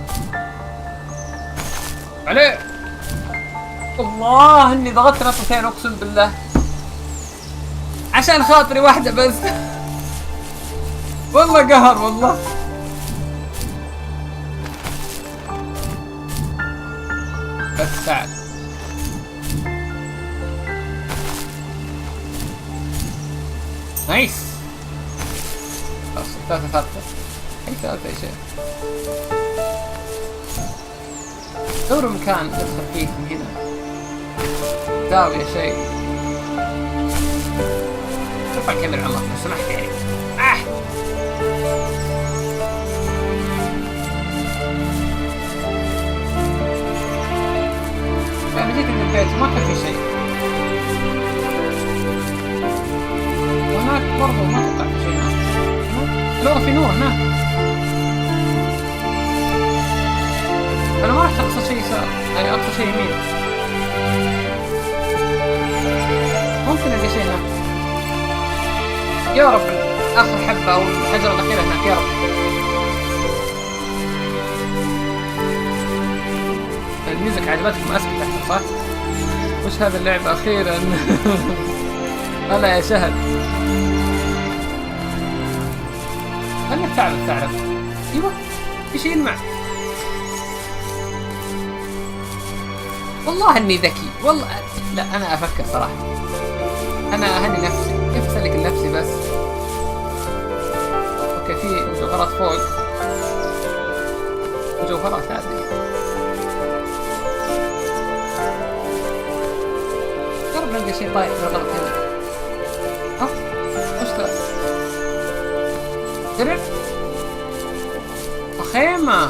عليه. والله اني ضغطت نقطتين اقسم بالله عشان خاطري واحدة بس. والله قهر والله. بس تعال. نايس. خلاص ثلاثة. اي ثلاثة شيء. دوروا مكان ندخل فيه من هنا. زاوية شيء. ارفع الكاميرا عمر لو سمحت يعني. لما جيت من البيت ما كان في شيء. وهناك برضو ما توقع في شيء هناك. لا في نور هناك. انا ما رحت اقصى شيء يسار، يعني اقصى شيء يمين. ممكن القى شيء هناك. يا رب اخر حبة او الحجرة الاخيرة هناك يا رب. الميوزك عجبتكم اسكت تحت صح؟ وش هذا اللعبة اخيرا. هلا يا شهد. خليك تعرف. ايوه في شيء يلمع. والله اني ذكي والله. لا انا افكر صراحة. انا اهني نفسي. كيف اسلك لنفسي بس؟ اوكي في مجوهرات فوق. مجوهرات هذه. قرب نلقى شيء طايح بالغلط هنا. وش ذا؟ درع؟ خيمة.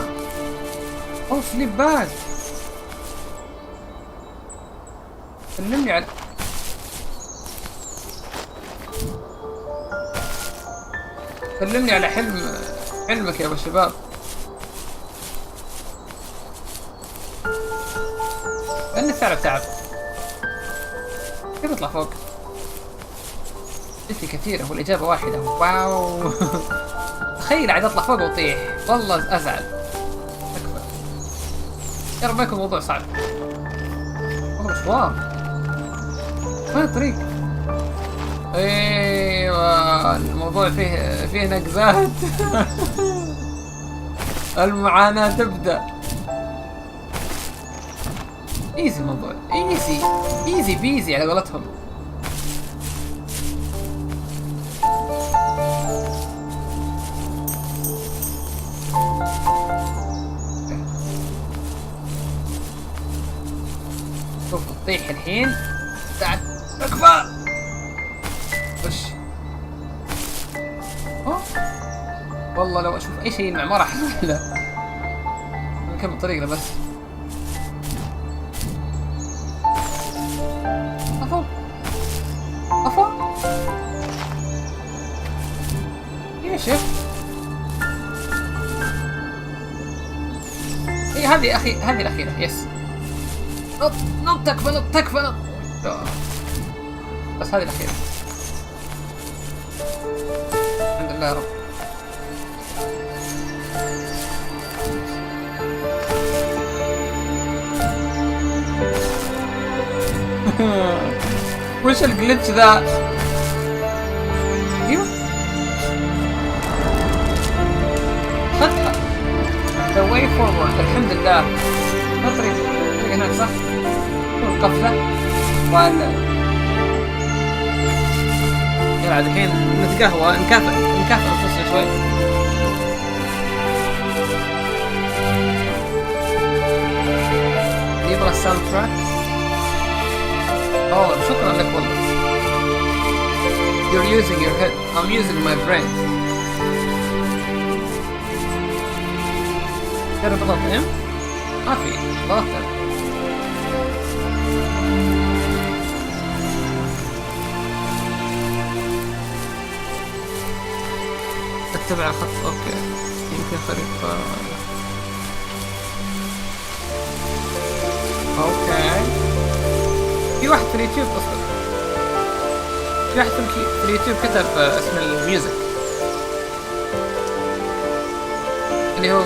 اوه سليب باج. سلمني على حلمك يا ابو الشباب. لأنك تعب. كيف اطلع فوق؟ اسئلة كثيرة والإجابة واحدة. واو. تخيل عاد اطلع فوق واطيح والله ازعل. اكفى يا رب ما يكون موضوع صعب. والله مشوار. وين الطريق؟ ايوه الموضوع فيه نقزات. المعاناة تبدأ. ايزي الموضوع. ايزي بيزي على قولتهم. شوف تطيح الحين. تعال اكبر. والله لو اشوف اي شيء ما راح له. نكمل طريقنا بس. افا افا يا شيخ. اي هذه هذه الاخيرة. يس نط تكفى نط تكفى نط. بس هذه الاخيرة. الحمد لله يا رب. وش الجلتش ذا؟ ايوه خذها. The way forward. الحمد لله. طريق هناك صح؟ القفزة ولا يلا الحين نتقهوى نكافئ انفسنا شوي. يبغى الساوند تراك. اوه شكرا لك والله. You're using your head. I'm using my brain. جرب اضغط ام. ما في ضغطت ام. اتبع الخط. اوكي يمكن خريطة. اوكي في واحد في اليوتيوب اصلا. في واحد في اليوتيوب كتب اسم الميوزك اللي هو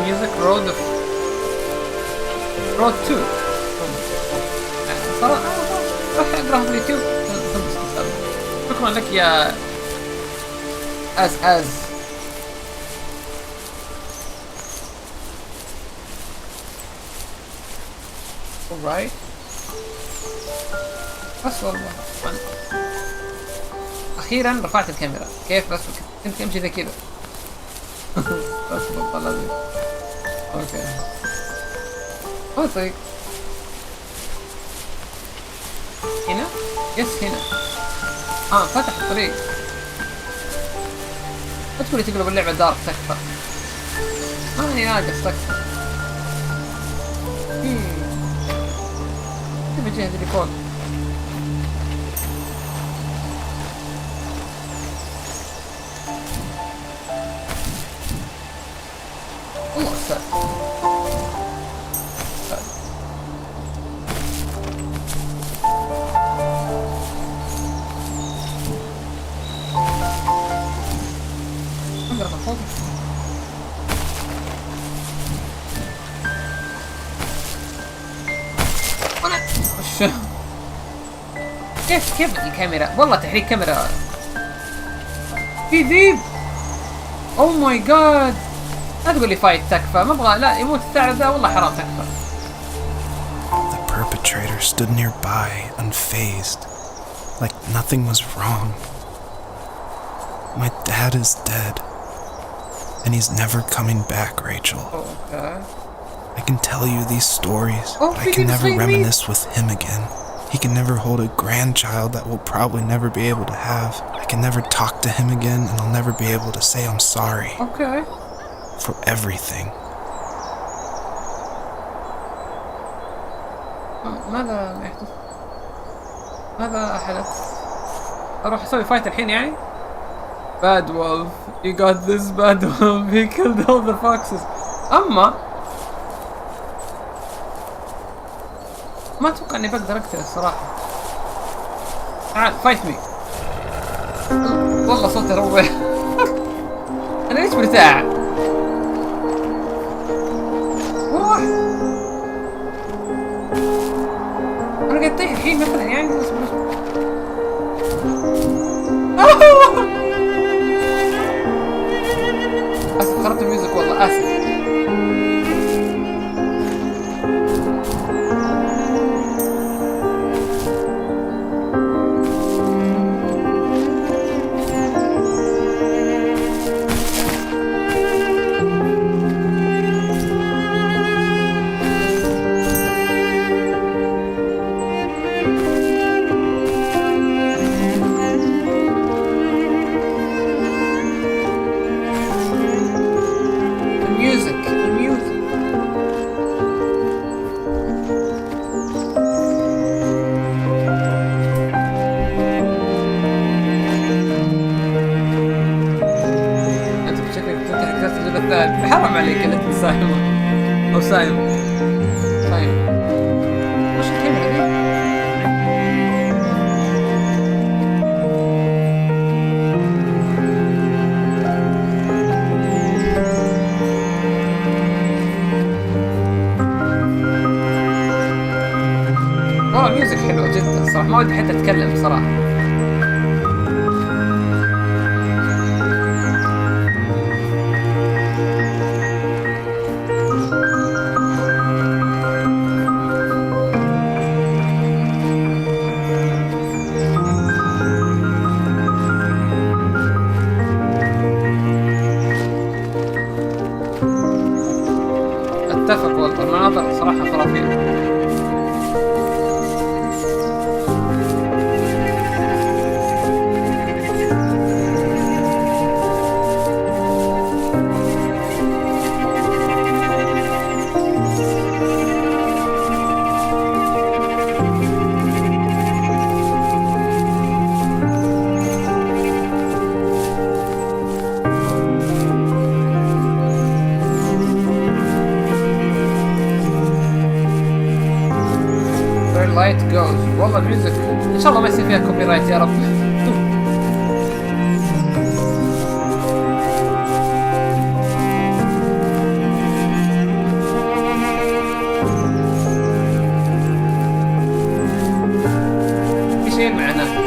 ميوزك رود 2. صراحة راح اقراها في اليوتيوب. شكرا لك يا از alright. بس والله اخيرا رفعت الكاميرا. كيف بس كنت امشي زي كذا. بس والله لازم. اوكي هو طريق هنا. يس هنا. فتح الطريق. لا تقولي تقلب اللعبة دار تكفى. ماني ناقص تكفى. كيف اجهز الريكورد؟ الله استاذ. اقرب الفوق. انا كيف الكاميرا؟ والله تحريك كاميرا. في ذيب. او ماي جاد. لا تقول لي فايت تكفى. ما ابغى. لا يموت الثعلب ذا والله حرام تكفى. The perpetrator stood nearby, unfazed, like nothing was wrong. My dad is dead, and he's never coming back, Rachel. Okay. I can tell you these stories, but I can never reminisce with him again. He can never hold a grandchild that we'll probably never be able to have. I can never talk to him again, and I'll never be able to say I'm sorry. Okay. For everything. ماذا يحدث؟ ماذا حدث؟ أروح أسوي فايت الحين يعني؟ Bad wolf, you got this bad wolf, he killed all the foxes. أما ما أتوقع إني بقدر أقتل الصراحة. تعال فايت مي. والله صوتي روع. أنا ليش مرتاح؟ روح. أنا قاعد أطيح الحين مثلا يعني. آسف خربت الميوزك والله آسف. كذاب، حرام عليك انك تساهمه او سايم. طيب وش الكلمة ذي؟ والله الميوزك حلوة جدا صراحة، ما ودي حتى اتكلم صراحة. اتفق والله، المناظر صراحة خرافية. Light goes. والله الميوزك ان شاء الله ما يصير فيها كوبي رايت يا رب. في شيء معناه.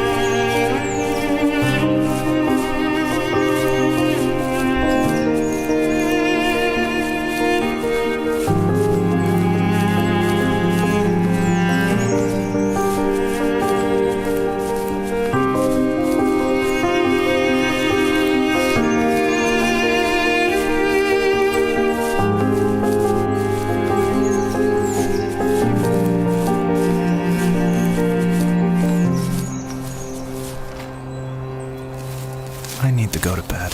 I need to go to bed.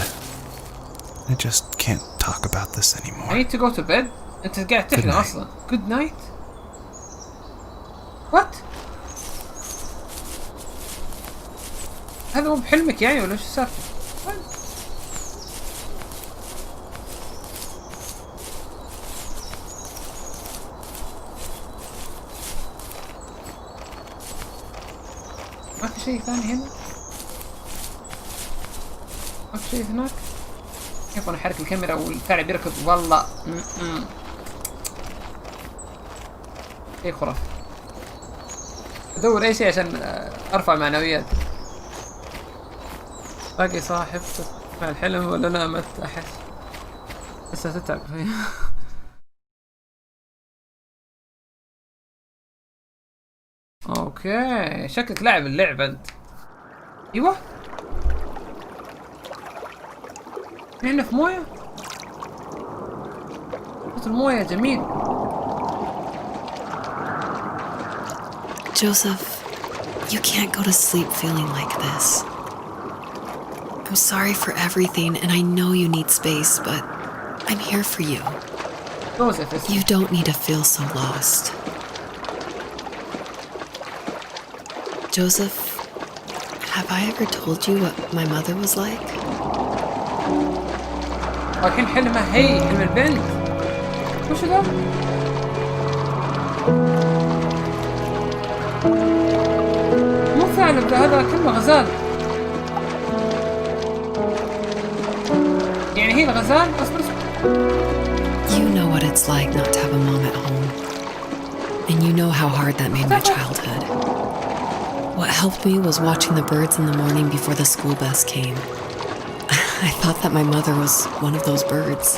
I just can't talk about this anymore. I need to go to bed. انت قاعد تحلم اصلا. Good night. What؟ هذا مو بحلمك يعني ولا ايش السالفة؟ ما في شيء ثاني هنا؟ ما في شيء هناك؟ كيف انا احرك الكاميرا والبتاع بيركض والله. شيء خرافي. ادور اي شيء عشان ارفع معنويات. باقي صاحب مع الحلم ولا نامت احس بس تتعب. اوكي شكلك لاعب اللعبة انت. ايوه احنا في موية. صوت الموية جميل. Joseph, you can't go to sleep feeling like this. I'm sorry for everything, and I know you need space, but I'm here for you. You don't need to feel so lost. Joseph, have I ever told you what my mother was like? الحين حلمها هي حلم البنت. وش ذا؟ مو ثعلب هذا كله غزال. يعني هي الغزال اصبر. You know what it's like not to have a mom at home. And you know how hard that made my childhood. What helped me was watching the birds in the morning before the school bus came. I thought that my mother was one of those birds,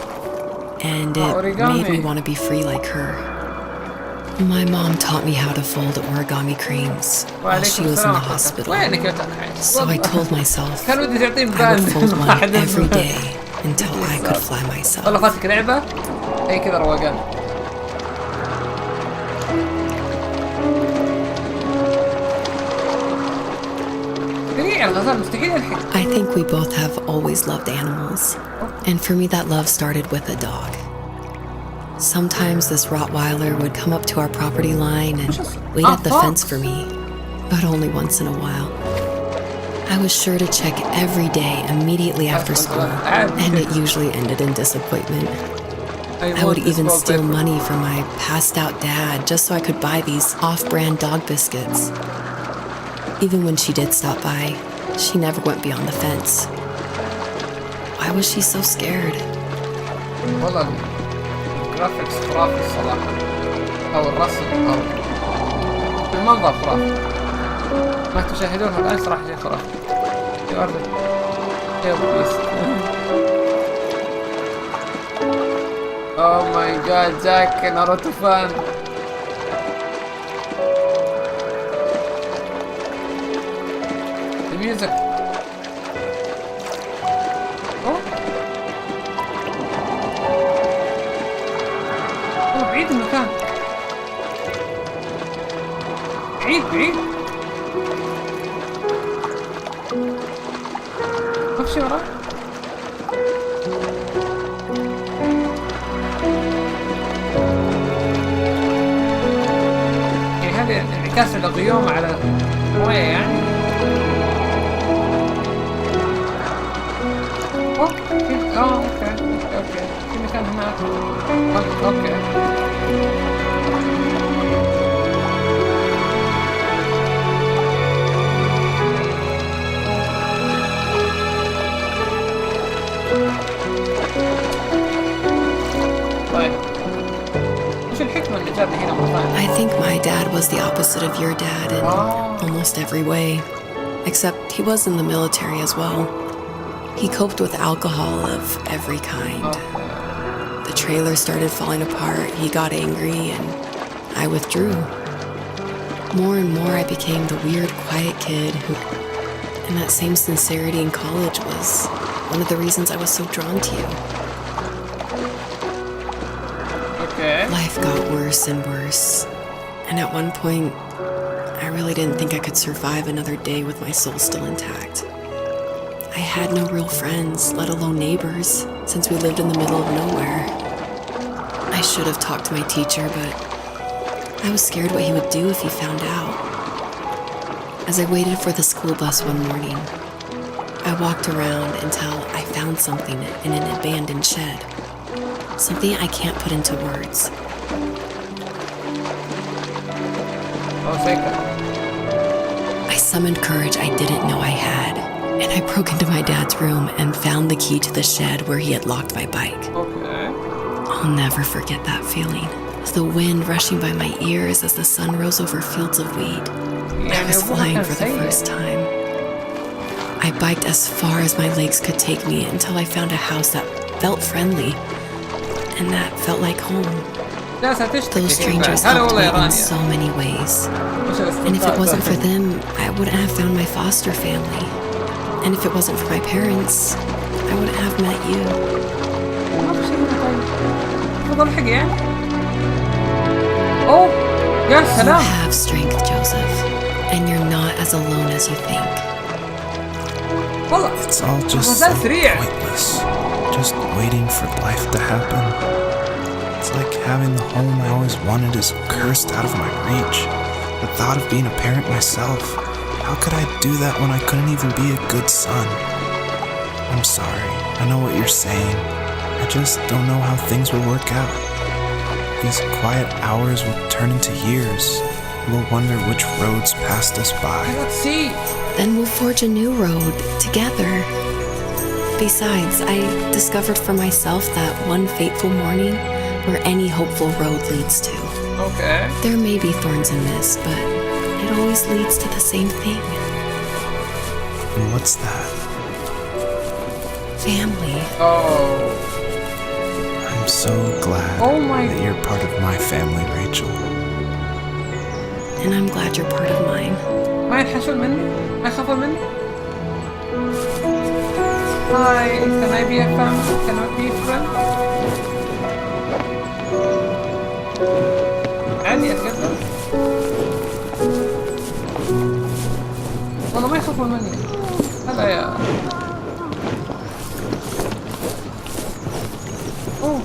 and it made me want to be free like her. My mom taught me how to fold origami cranes while she was in the hospital. So I told myself I would fold one every day until I could fly myself. والله فاتك لعبة هي كذا روقان. I think we both have always loved animals, and for me that love started with a dog. Sometimes this Rottweiler would come up to our property line and wait at the fence for me, but only once in a while. I was sure to check every day immediately after school, and it usually ended in disappointment. I would even steal money from my passed-out dad just so I could buy these off-brand dog biscuits. Even when she did stop by, she never went beyond the fence. Why was she so scared? والله الجرافيكس خرافي الصراحة، أو الرسم أو المنظر خرافي. ما تشاهدونه الآن صراحة شيء خرافي. Oh my god, Jack, Naruto fan. The music. Oh. بعيد المكان. بعيد. ما في شي وراه؟ يعني هذا انعكاس الغيوم على الموية يعني. اوكي في مكان هناك. اوكي I think my dad was the opposite of your dad in almost every way, except he was in the military as well. He coped with alcohol of every kind. The trailer started falling apart, he got angry, and I withdrew. More and more I became the weird, quiet kid who... And that same sincerity in college was one of the reasons I was so drawn to you. Life got worse and worse, and at one point, I really didn't think I could survive another day with my soul still intact. I had no real friends, let alone neighbors, since we lived in the middle of nowhere. I should have talked to my teacher, but I was scared what he would do if he found out. As I waited for the school bus one morning, I walked around until I found something in an abandoned shed. Something I can't put into words. I summoned courage I didn't know I had, and I broke into my dad's room and found the key to the shed where he had locked my bike. I'll never forget that feeling. The wind rushing by my ears as the sun rose over fields of wheat. I was flying for the first time. I biked as far as my legs could take me until I found a house that felt friendly. And that felt like home. Those strangers helped me in so many ways. And if it wasn't for them, I wouldn't have found my foster family. And if it wasn't for my parents, I wouldn't have met you. You have strength, Joseph. And you're not as alone as you think. It's all just so pointless. Just waiting for life to happen. It's like having the home I always wanted is cursed out of my reach. The thought of being a parent myself, how could I do that when I couldn't even be a good son? I'm sorry, I know what you're saying. I just don't know how things will work out. These quiet hours will turn into years. We'll wonder which roads passed us by. Let's see. Then we'll forge a new road together. Besides, I discovered for myself that one fateful morning where any hopeful road leads to. Okay. There may be thorns in this, but it always leads to the same thing. And what's that? Family. Oh. I'm so glad that you're part of my family, Rachel. And I'm glad you're part of mine. ما ينحشون مني؟ ما يخافون مني؟ Hi, can I be a fan? Can I be a friend? عادي أتقدم. والله ما يخافون مني. هذا يا. أوه.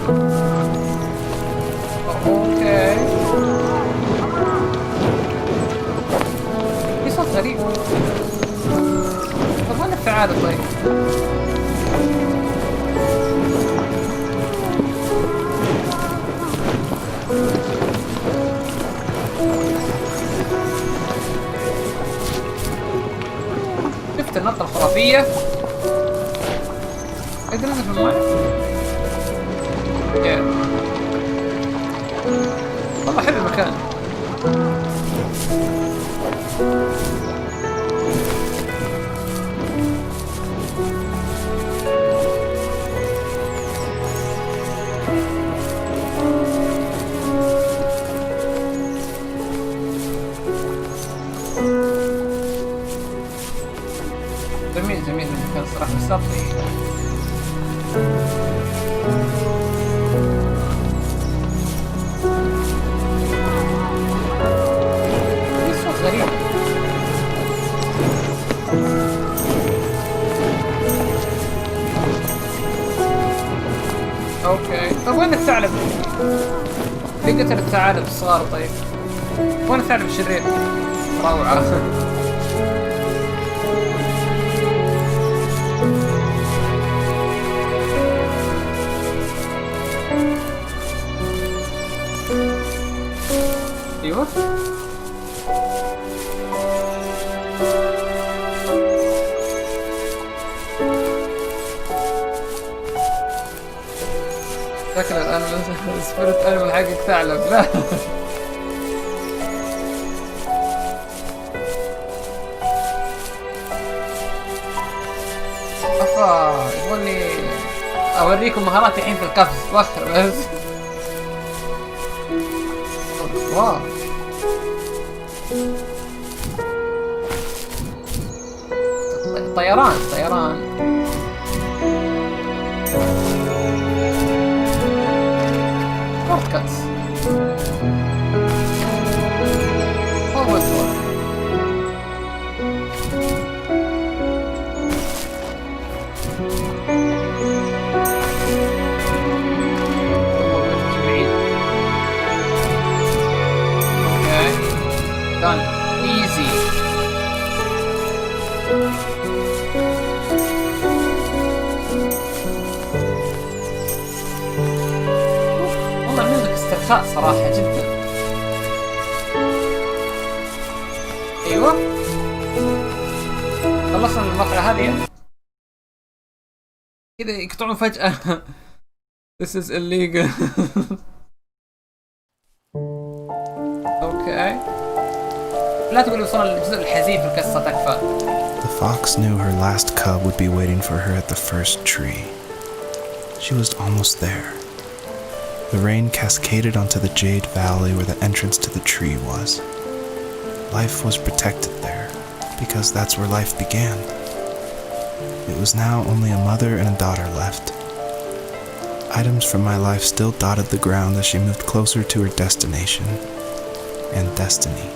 اوكي في صوت غريب. طب وين الفعالة طيب؟ شفت النطة الخرافية؟ اقدر انزل في الماء؟ والله حلو المكان. جميل جميل المكان صراحة مستطيل. في صوت غريب. اوكي طب وين الثعلب؟ ليه قتل الثعالب الصغار طيب؟ وين الثعلب الشرير؟ روعة. ايوه شكلك انا سبيرت انيمال حقك ثعلب. لا افا يبغوني اوريكم مهاراتي الحين في القفز. وخر بس. واو طيران شورت كاتس. done easy. والله الميوزك استرخاء صراحة جدا. ايوه خلصنا المرحلة هذه كذا يقطعون فجأة. This is illegal. اوكي لا تقول وصلنا للجزء الحزين في القصة تكفى. The fox knew her last cub would be waiting for her at the first tree. She was almost there. The rain cascaded onto the jade valley where the entrance to the tree was. Life was protected there, because that's where life began. It was now only a mother and a daughter left. Items from my life still dotted the ground as she moved closer to her destination and destiny.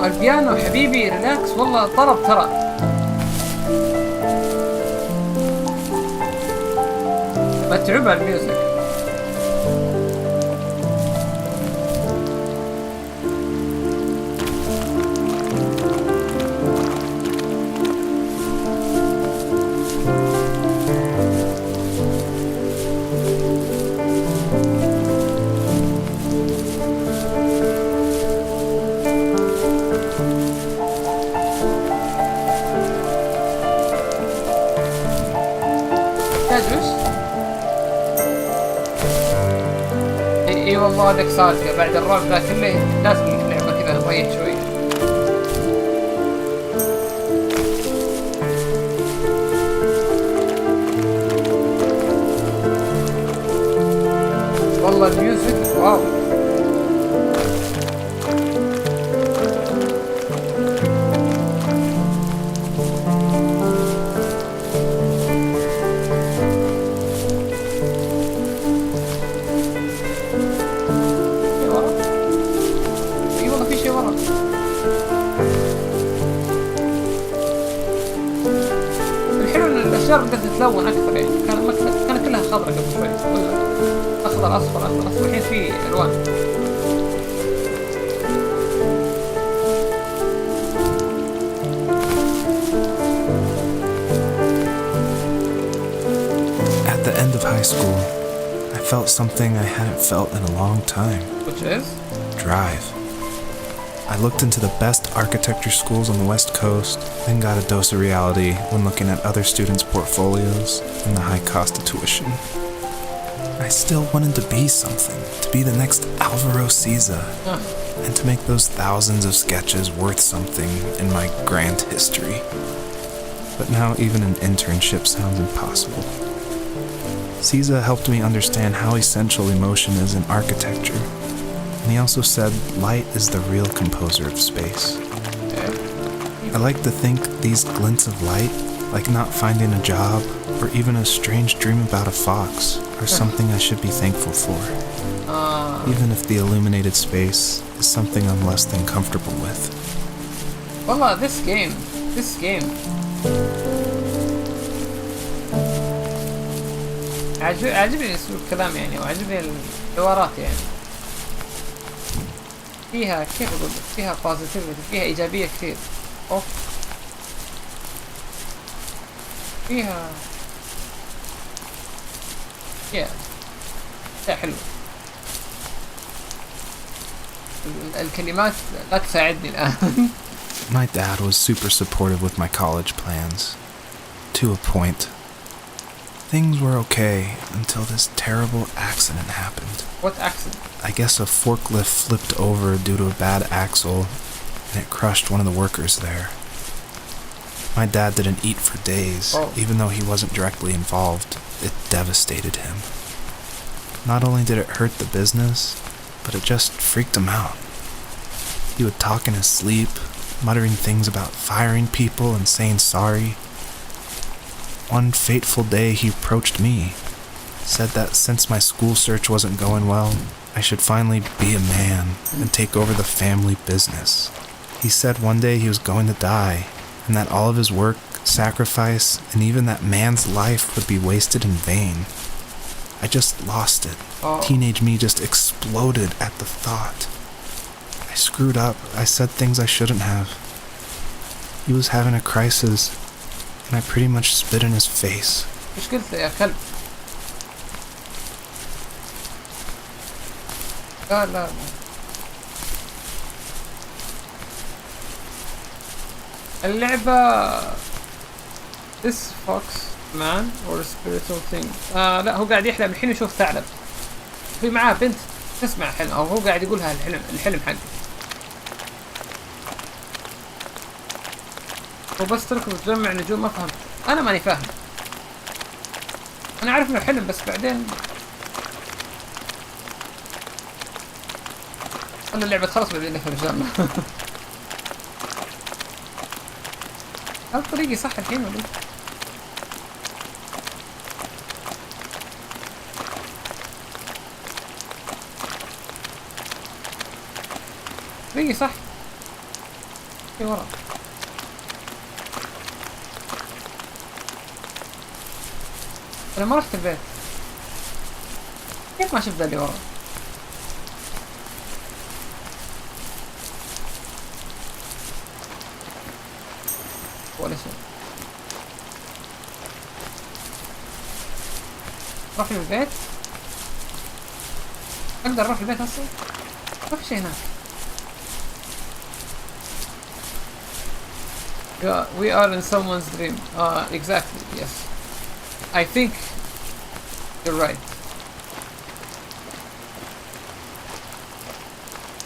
البيانو حبيبي ريلاكس والله طرب ترى. متعوب على الميوزك. والله لك صادقة بعد الرعب ذا كله لازم اللعبة كذا نريح شوي. والله الميوزك واو. بدأت تتلون أكثر يعني كان كلها خضرة قبل شوي ولا أخضر أصفر أخضر أصفر الحين في ألوان. At the end of high school, I felt something I hadn't felt in a long time. Which is? Drive. I looked into the best architecture schools on the West Coast, then got a dose of reality when looking at other students' portfolios and the high cost of tuition. I still wanted to be something, to be the next Alvaro Siza, and to make those thousands of sketches worth something in my grand history. But now even an internship sounds impossible. Siza helped me understand how essential emotion is in architecture. And he also said light is the real composer of space. I like to think these glints of light, like not finding a job or even a strange dream about a fox, are something I should be thankful for. Even if the illuminated space is something I'm less than comfortable with. والله this game عجبني اسلوب الكلام يعني وعجبني الحوارات يعني. فيها كيف اقول لك فيها بوزيتيفيتي فيها ايجابيه كثير. اوف فيها لا حلوه. الكلمات لا تساعدني الان. My dad was super supportive with my college plans. To a point. Things were okay until this terrible accident happened. What accident? I guess a forklift flipped over due to a bad axle, and it crushed one of the workers there. My dad didn't eat for days, even though he wasn't directly involved. It devastated him. Not only did it hurt the business, but it just freaked him out. He would talk in his sleep, muttering things about firing people and saying sorry. One fateful day he approached me, said that since my school search wasn't going well, I should finally be a man and take over the family business. He said one day he was going to die, and that all of his work, sacrifice, and even that man's life would be wasted in vain. I just lost it. Teenage me just exploded at the thought. I screwed up. I said things I shouldn't have. He was having a crisis, and I pretty much spit in his face. ايش قلت يا كلب؟ لا اللعبة this fox man or a spiritual thing. لا هو قاعد يحلم الحين يشوف ثعلب في معاه بنت تسمع حلم او هو قاعد يقولها الحلم حقه. هو بس تركض وتجمع نجوم. ما فهمت انا ماني فاهم. انا عارف انه حلم بس بعدين خلي اللعبة تخلص بعدين نفهم الجامعة. هل طريقي صح الحين ولا ايه؟ طريقي صح في ورا. انا ما رحت البيت. كيف ما شفت ذا اللي ورا؟ ولا شيء. روح البيت. اقدر اروح البيت اصلا؟ ما في شيء هناك. Yeah, we are in someone's dream. Exactly, yes. I think you're right.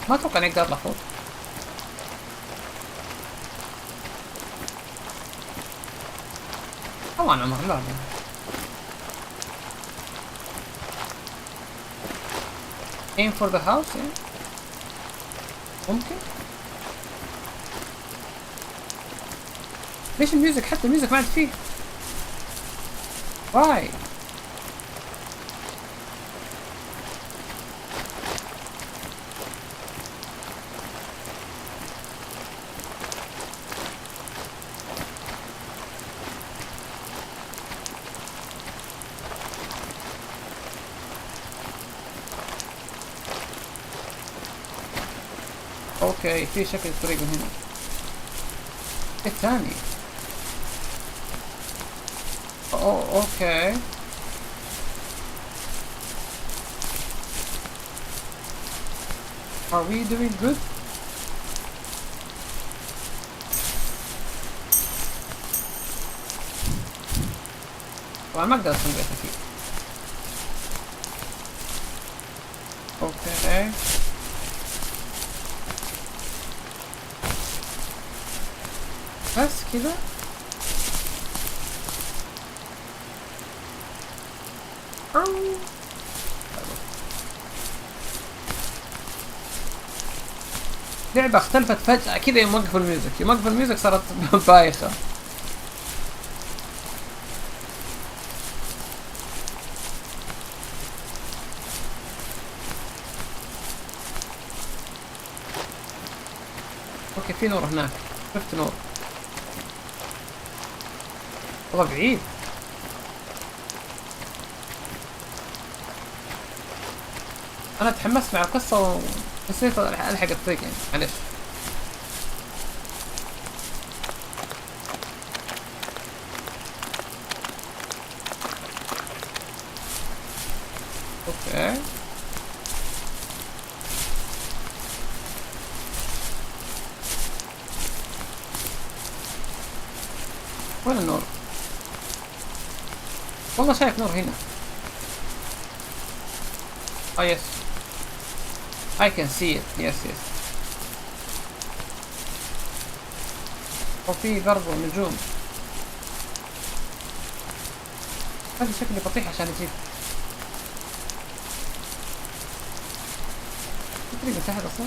ما اتوقع اني اقدر اطلع فوق. طبعا عمر اللعبة. aim for the house يعني. ممكن. ليش الميوزك حتى الميوزك ما عاد فيه؟ واي. اوكي في شكل طريق من هنا. الثاني. اوكي. Are we doing good? طبعا ما اقدر استمر اكيد. اوكي. بس كذا. لعبة اختلفت فجأة كذا يوم وقفوا الميوزك، يوم وقفوا الميوزك صارت بايخة. اوكي في نور هناك، شفت نور. والله بعيد. انا تحمست مع القصة ونسيت الحق الطريق يعني، معليش. اوكي. وين النور؟ والله شايف نور هنا. yes. I can see it. Yes. وفي برضو نجوم. هذا شكلي بطيح عشان اجيب. في طريقة تحت اصلا.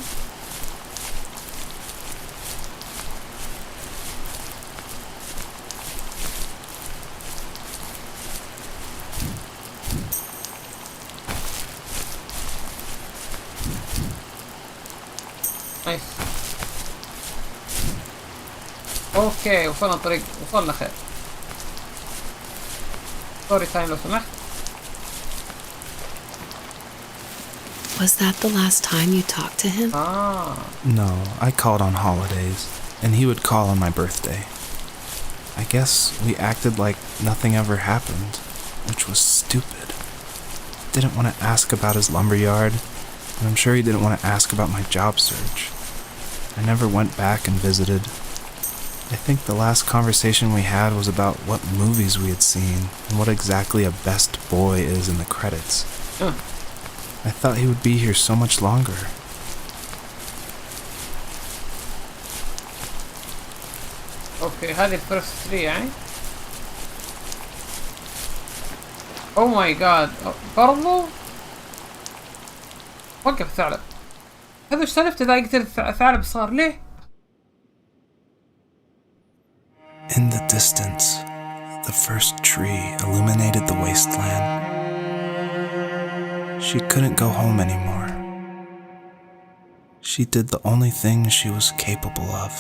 نايس. اوكي وصلنا الطريق، وصلنا خير. ستوري تايم لو سمحت. Was that the last time you talked to him? No, I called on holidays, and he would call on my birthday. I guess we acted like nothing ever happened, which was stupid. Didn't want to ask about his lumberyard, and I'm sure he didn't want to ask about my job search. I never went back and visited. I think the last conversation we had was about what movies we had seen and what exactly a best boy is in the credits. I thought he would be here so much longer. اوكي هذه الفيرست 3 يعني. او ماي جاد برضو وقف الثعلب. هذا ايش سالفته اذا قتل الثعلب صار ليه؟ In the distance, the first tree illuminated the wasteland. She couldn't go home anymore. She did the only thing she was capable of.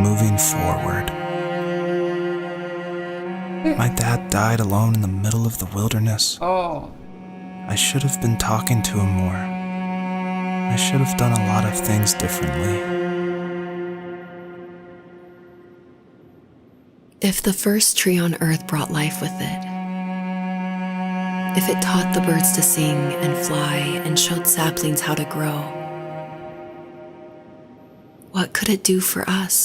Moving forward. My dad died alone in the middle of the wilderness. I should have been talking to him more. I should have done a lot of things differently. If the first tree on earth brought life with it, if it taught the birds to sing and fly and showed saplings how to grow, what could it do for us?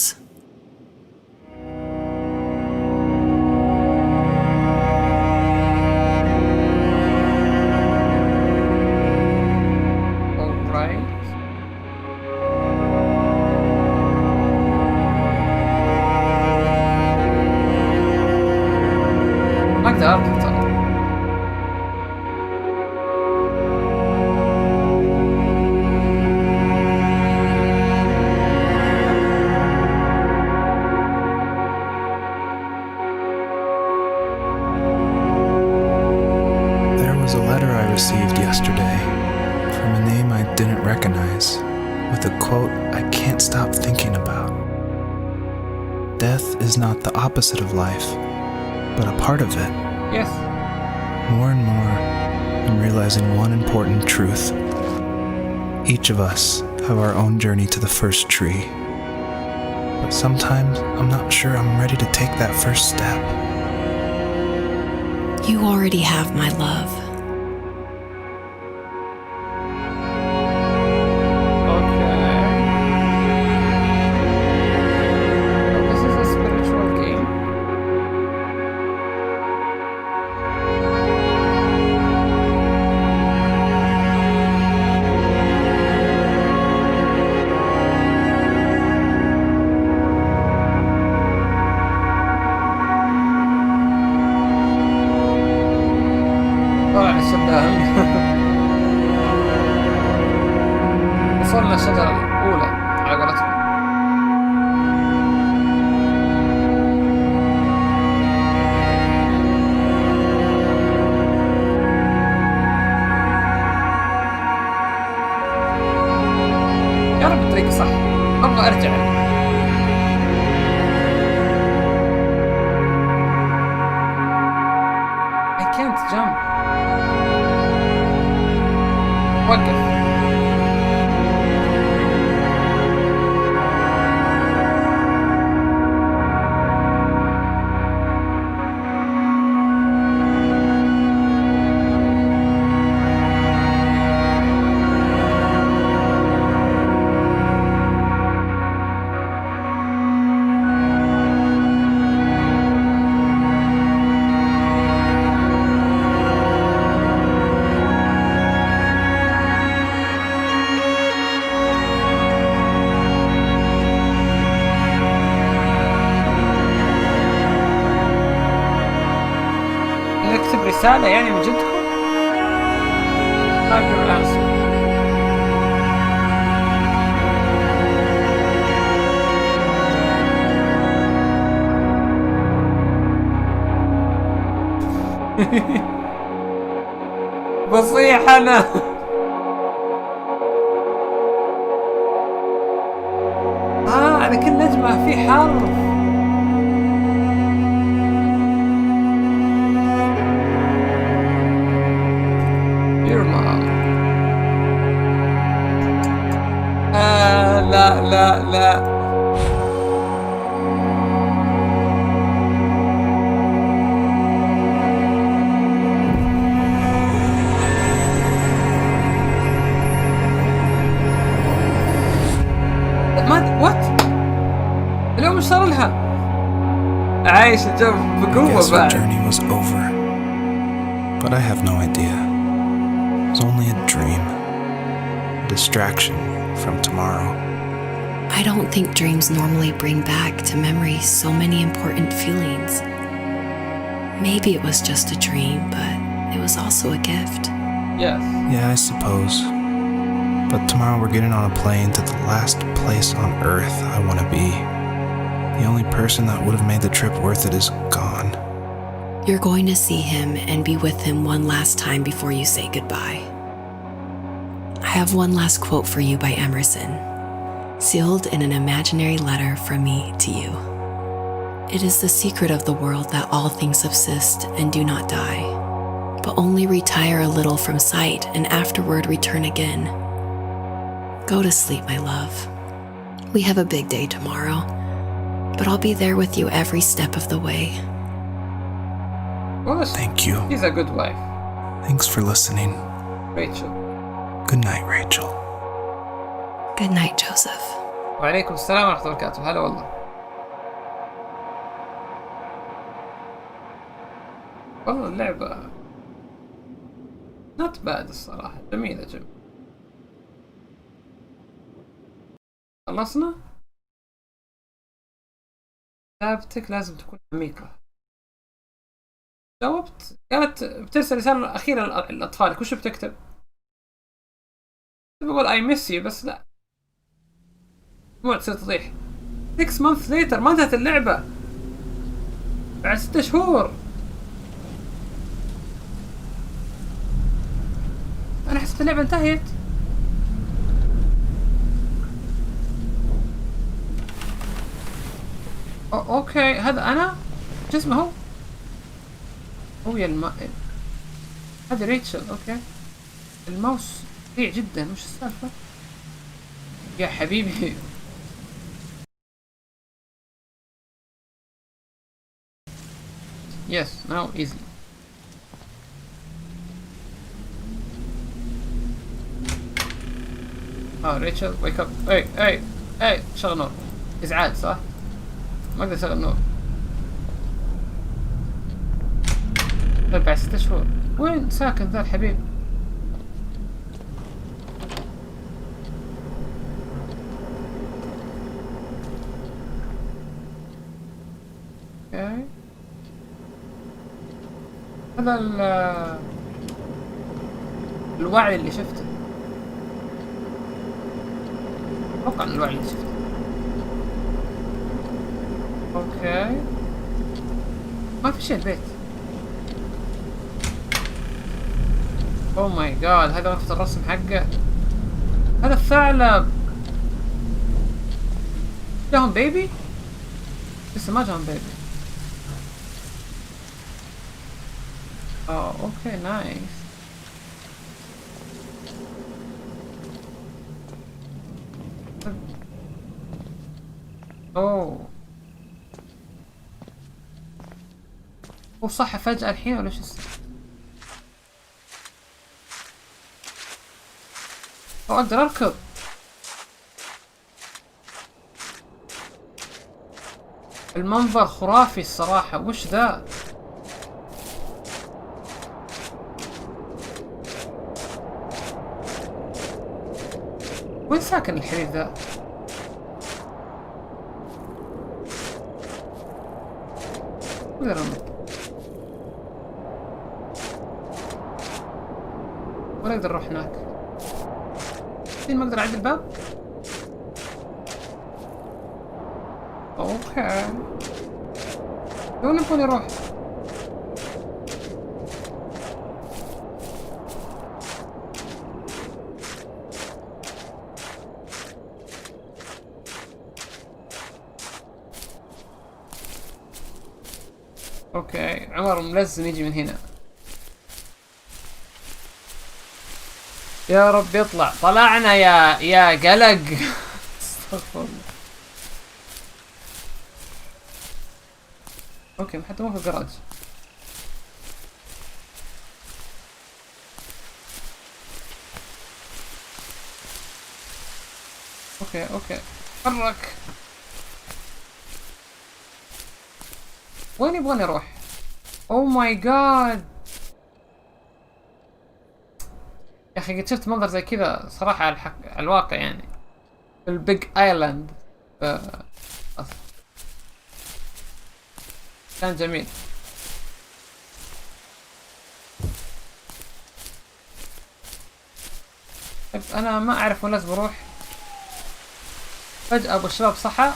right. ما اقدر اركض ترى. Received yesterday from a name I didn't recognize, with a quote I can't stop thinking about. Death is not the opposite of life, but a part of it. Yes. More and more, I'm realizing one important truth. Each of us have our own journey to the first tree. But sometimes I'm not sure I'm ready to take that first step. You already have my love. وصلنا الشجرة الأولى على قولتهم. يا رب الطريق صح، أبغى أرجع. I can't jump. وقف. نكتب رسالة يعني من جدكم؟ أقرأ الآن. بصيح أنا. على كل نجمة في حرف. لا ما وات اليوم صار لها عايش الجو بقوة بعد. The journey was over, but I have no idea. It was only a dream, a distraction from tomorrow. I don't think dreams normally bring back to memory so many important feelings. Maybe it was just a dream, but it was also a gift. Yes. Yeah, I suppose. But tomorrow we're getting on a plane to the last place on Earth I want to be. The only person that would have made the trip worth it is gone. You're going to see him and be with him one last time before you say goodbye. I have one last quote for you by Emerson, sealed in an imaginary letter from me to you. It is the secret of the world that all things subsist and do not die, but only retire a little from sight and afterward return again. Go to sleep, my love. We have a big day tomorrow, but I'll be there with you every step of the way. Well, thank you. She's a good wife. Thanks for listening. Rachel. Good night, Rachel. Good night, Joseph. وعليكم السلام ورحمة الله وبركاته. هلا والله. والله اللعبة not bad الصراحة، جميلة. خلصنا. كتابتك لازم تكون عميقة. جاوبت. قالت بترسل رسالة أخيرة لأطفالك. وش بتكتب؟ بقول I miss you بس لا. مو تصير تطيح. 6 months later ما انتهت اللعبة. بعد 6 شهور. أنا حسيت اللعبة انتهت. أوكي هذا أنا؟ جسمه هو؟ هو يا هذا ريتشل. أوكي. الماوس سريع جدا. وش السالفة؟ يا حبيبي. Yes, now easy. ريتشل wake up. اي شغل نور. ازعاج صح؟ ما اقدر اشغل نور. طيب بعد 6 شهور وين ساكن ذا الحبيب؟ اوكي. هذا الوعي اللي شفته. اتوقع ان الوعي اللي شفته. اوكي. ما في شيء البيت. اوه ماي جاد. هذا غرفة الرسم حقه. هذا الثعلب. جاهم بيبي؟ لسه ما جاهم بيبي. اوكي نايس. اوه صح فجأة الحين ولا شو اقدر اركض. المنظر خرافي الصراحة. وش ذا؟ وين ساكن الحريف ذا؟ اقدر امك ولا اقدر اروح هناك؟ ما اقدر اعدي الباب؟ اوكي. وين نبغى نروح؟ اوكي عمر ملزم يجي من هنا. يا رب يطلع. طلعنا يا قلق. استغفر الله. اوكي حتى مو في الجراج. اوكي حرك. وين يبغاني اروح؟ اوه ماي جاد يا اخي. قد شفت منظر زي كذا صراحة على الواقع يعني. في البيج ايلاند. كان جميل. انا ما اعرف وين لازم اروح. فجأة ابو الشباب صحى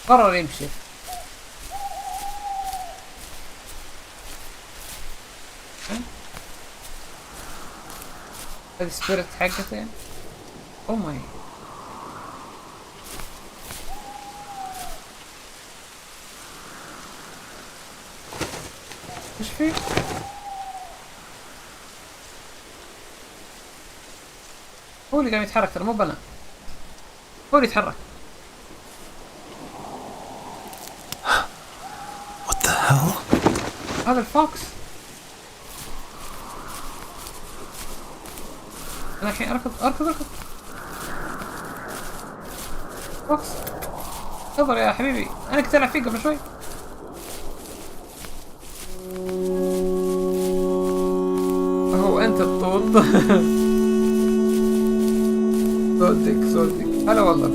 قرر يمشي. هذه السبيرت حقته يعني. اوه ماي. ايش فيه؟ هو اللي قاعد يتحرك ترى مو بنا. هو اللي يتحرك. What the hell? هذا الفوكس. انا الحين اركض. فوكس انظر يا حبيبي. انا كنت العب فيه قبل شوي. هو انت الطوط. صوتك هلا والله.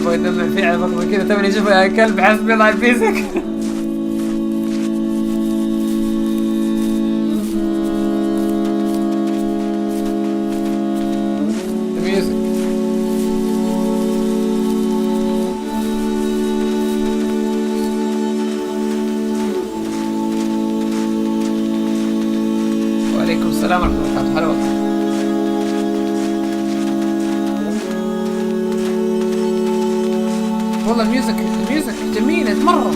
يبغى يدمع فيه على بطنه كذا توني اشوفه يا كلب حسب يضع البيزك. وعليكم السلام ورحمة الله وبركاته. هلا والله. والله الميوزك جميلة مرة.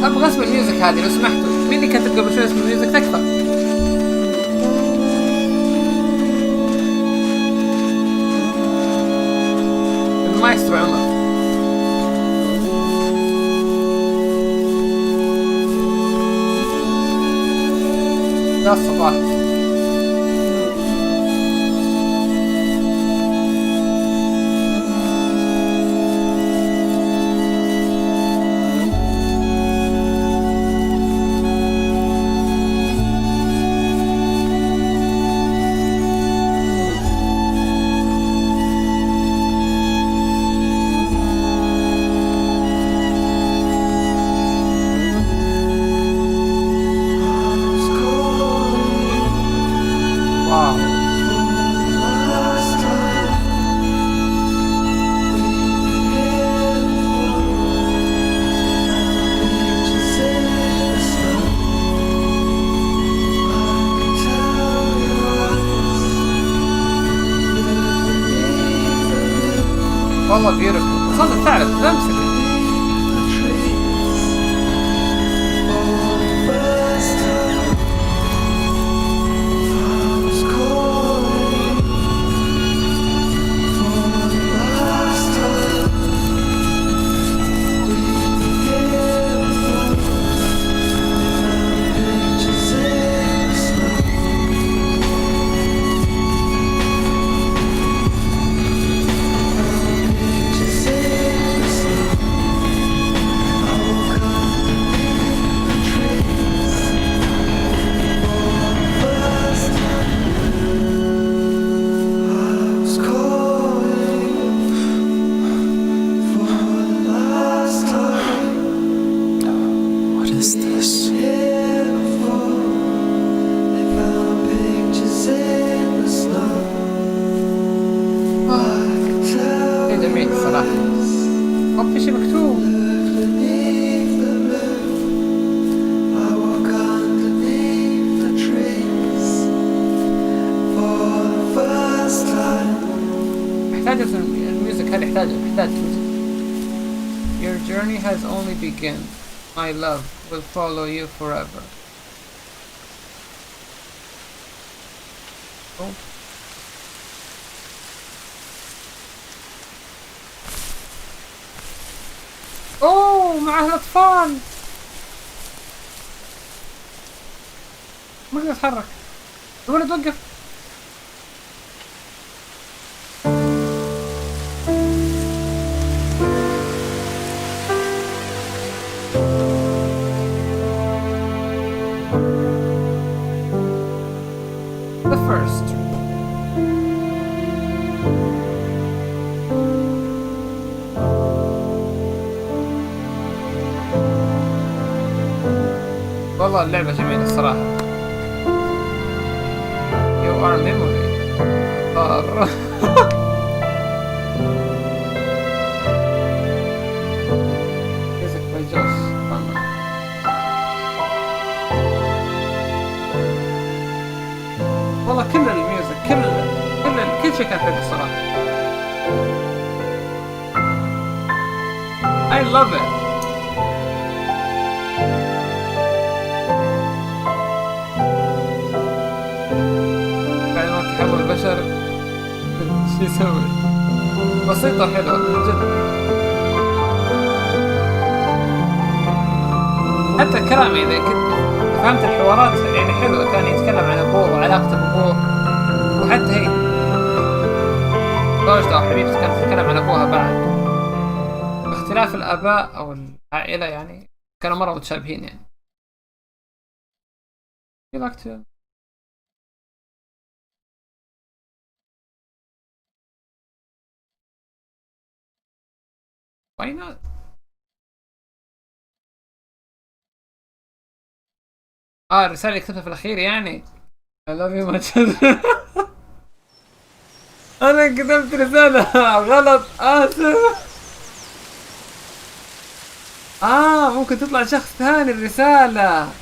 ابغى اسمع الميوزك هذه لو سمحتوا. مين اللي كاتب قبل شوي اسم الميوزك؟ تكفى. المايسترو عمر. يا الصباح. والله بيوتيفول. صدق تعرف لمسك. Your journey has only begun. My love will follow you forever. Oh. اوه معه الاطفال. ما اقدر اتحرك. الولد وقف. والله اللعبة جميلة الصراحة. You are memory. Music by Josh. والله كل الميوزك كل شيء كان حلو الصراحة. I love it. البشر شو يسوي؟ بسيطة حلوة من جد. حتى الكلام إذا كنت فهمت الحوارات يعني حلوة. كان يتكلم عن أبوه وعلاقته بأبوه، وحتى هي زوجته أو حبيبته كانت تتكلم عن أبوها بعد اختلاف الآباء أو العائلة يعني كانوا مرة متشابهين يعني. في لاكتيا. Why not؟ الرسالة اللي كتبتها في الأخير يعني I love you much. أنا كتبت رسالة غلط، آسف. ممكن تطلع شخص ثاني الرسالة.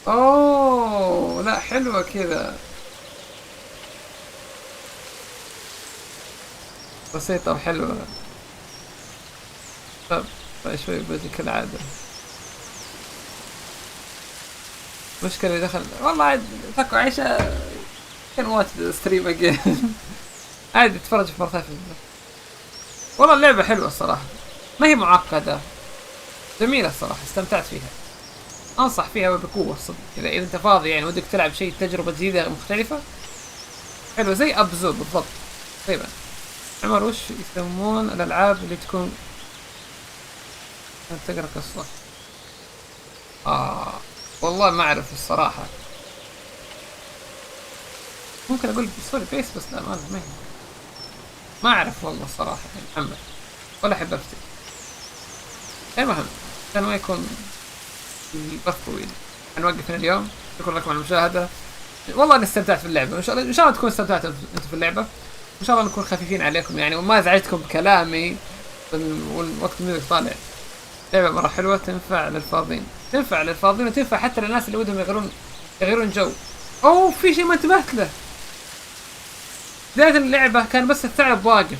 أوه لا، حلوة كذا، بسيطة وحلوة. طب شوي بدي كالعادة. مشكلة دخل والله عاد تكو عيشة. كان واتش ستريم اجين. عادي تتفرج في مرة ثانية. والله اللعبة حلوة الصراحة، ما هي معقدة، جميلة الصراحة، استمتعت فيها، انصح فيها بقوة صدق. اذا انت فاضي يعني ودك تلعب شيء تجربة جديدة مختلفة، حلوة زي ابزو بالضبط. طيب عمر، وش يسمون الالعاب اللي تكون تقرا قصة؟ والله ما اعرف الصراحة. ممكن اقول سوري بيس، بس لا ما اعرف والله الصراحة يعني محمد، ولا احب افتي. المهم عشان ما يكون البث طويل هنوقف هنا اليوم. شكرا لكم على المشاهدة. والله اني استمتعت في اللعبة، ان شاء الله تكونوا استمتعتوا انتم في اللعبة، وان شاء الله نكون خفيفين عليكم يعني، وما ازعجتكم بكلامي والوقت الميوزك طالع. لعبة مرة حلوة، تنفع للفاضيين، وتنفع حتى للناس اللي ودهم يغيرون جو. في شيء ما انتبهت له. بداية اللعبة كان بس الثعلب واقف،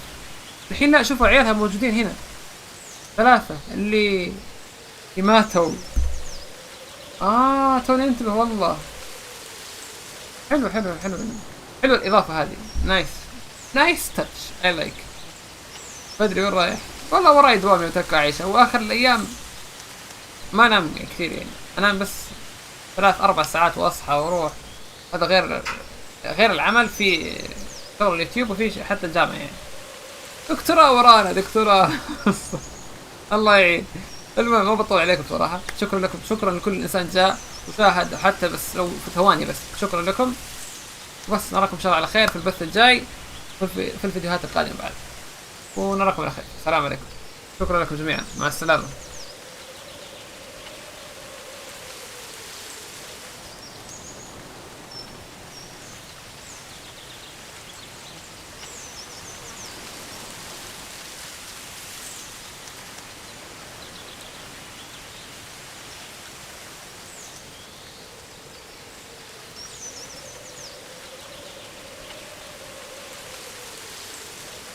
الحين لا، شوفوا عيالها موجودين هنا، 3 اللي ماتوا. توني انتبه والله. حلو الإضافة هذه، نايس تاتش، اي لايك. بدري وين رايح؟ والله وراي دوامي وتركة عايشة، واخر الايام ما انام كثير يعني، انام بس 3-4 ساعات واصحى واروح. هذا غير العمل، في شغل اليوتيوب وفي حتى الجامعة يعني. دكتوراه ورانا دكتوراه. الله يعين. المهم ما بطول عليكم بصراحة، شكرا لكم، شكرا لكل انسان جاء وشاهد حتى بس لو في ثواني، بس شكرا لكم. بس نراكم ان شاء الله على خير في البث الجاي في الفيديوهات القادمة بعد، ونراكم على خير. السلام عليكم، شكرا لكم جميعا، مع السلامة.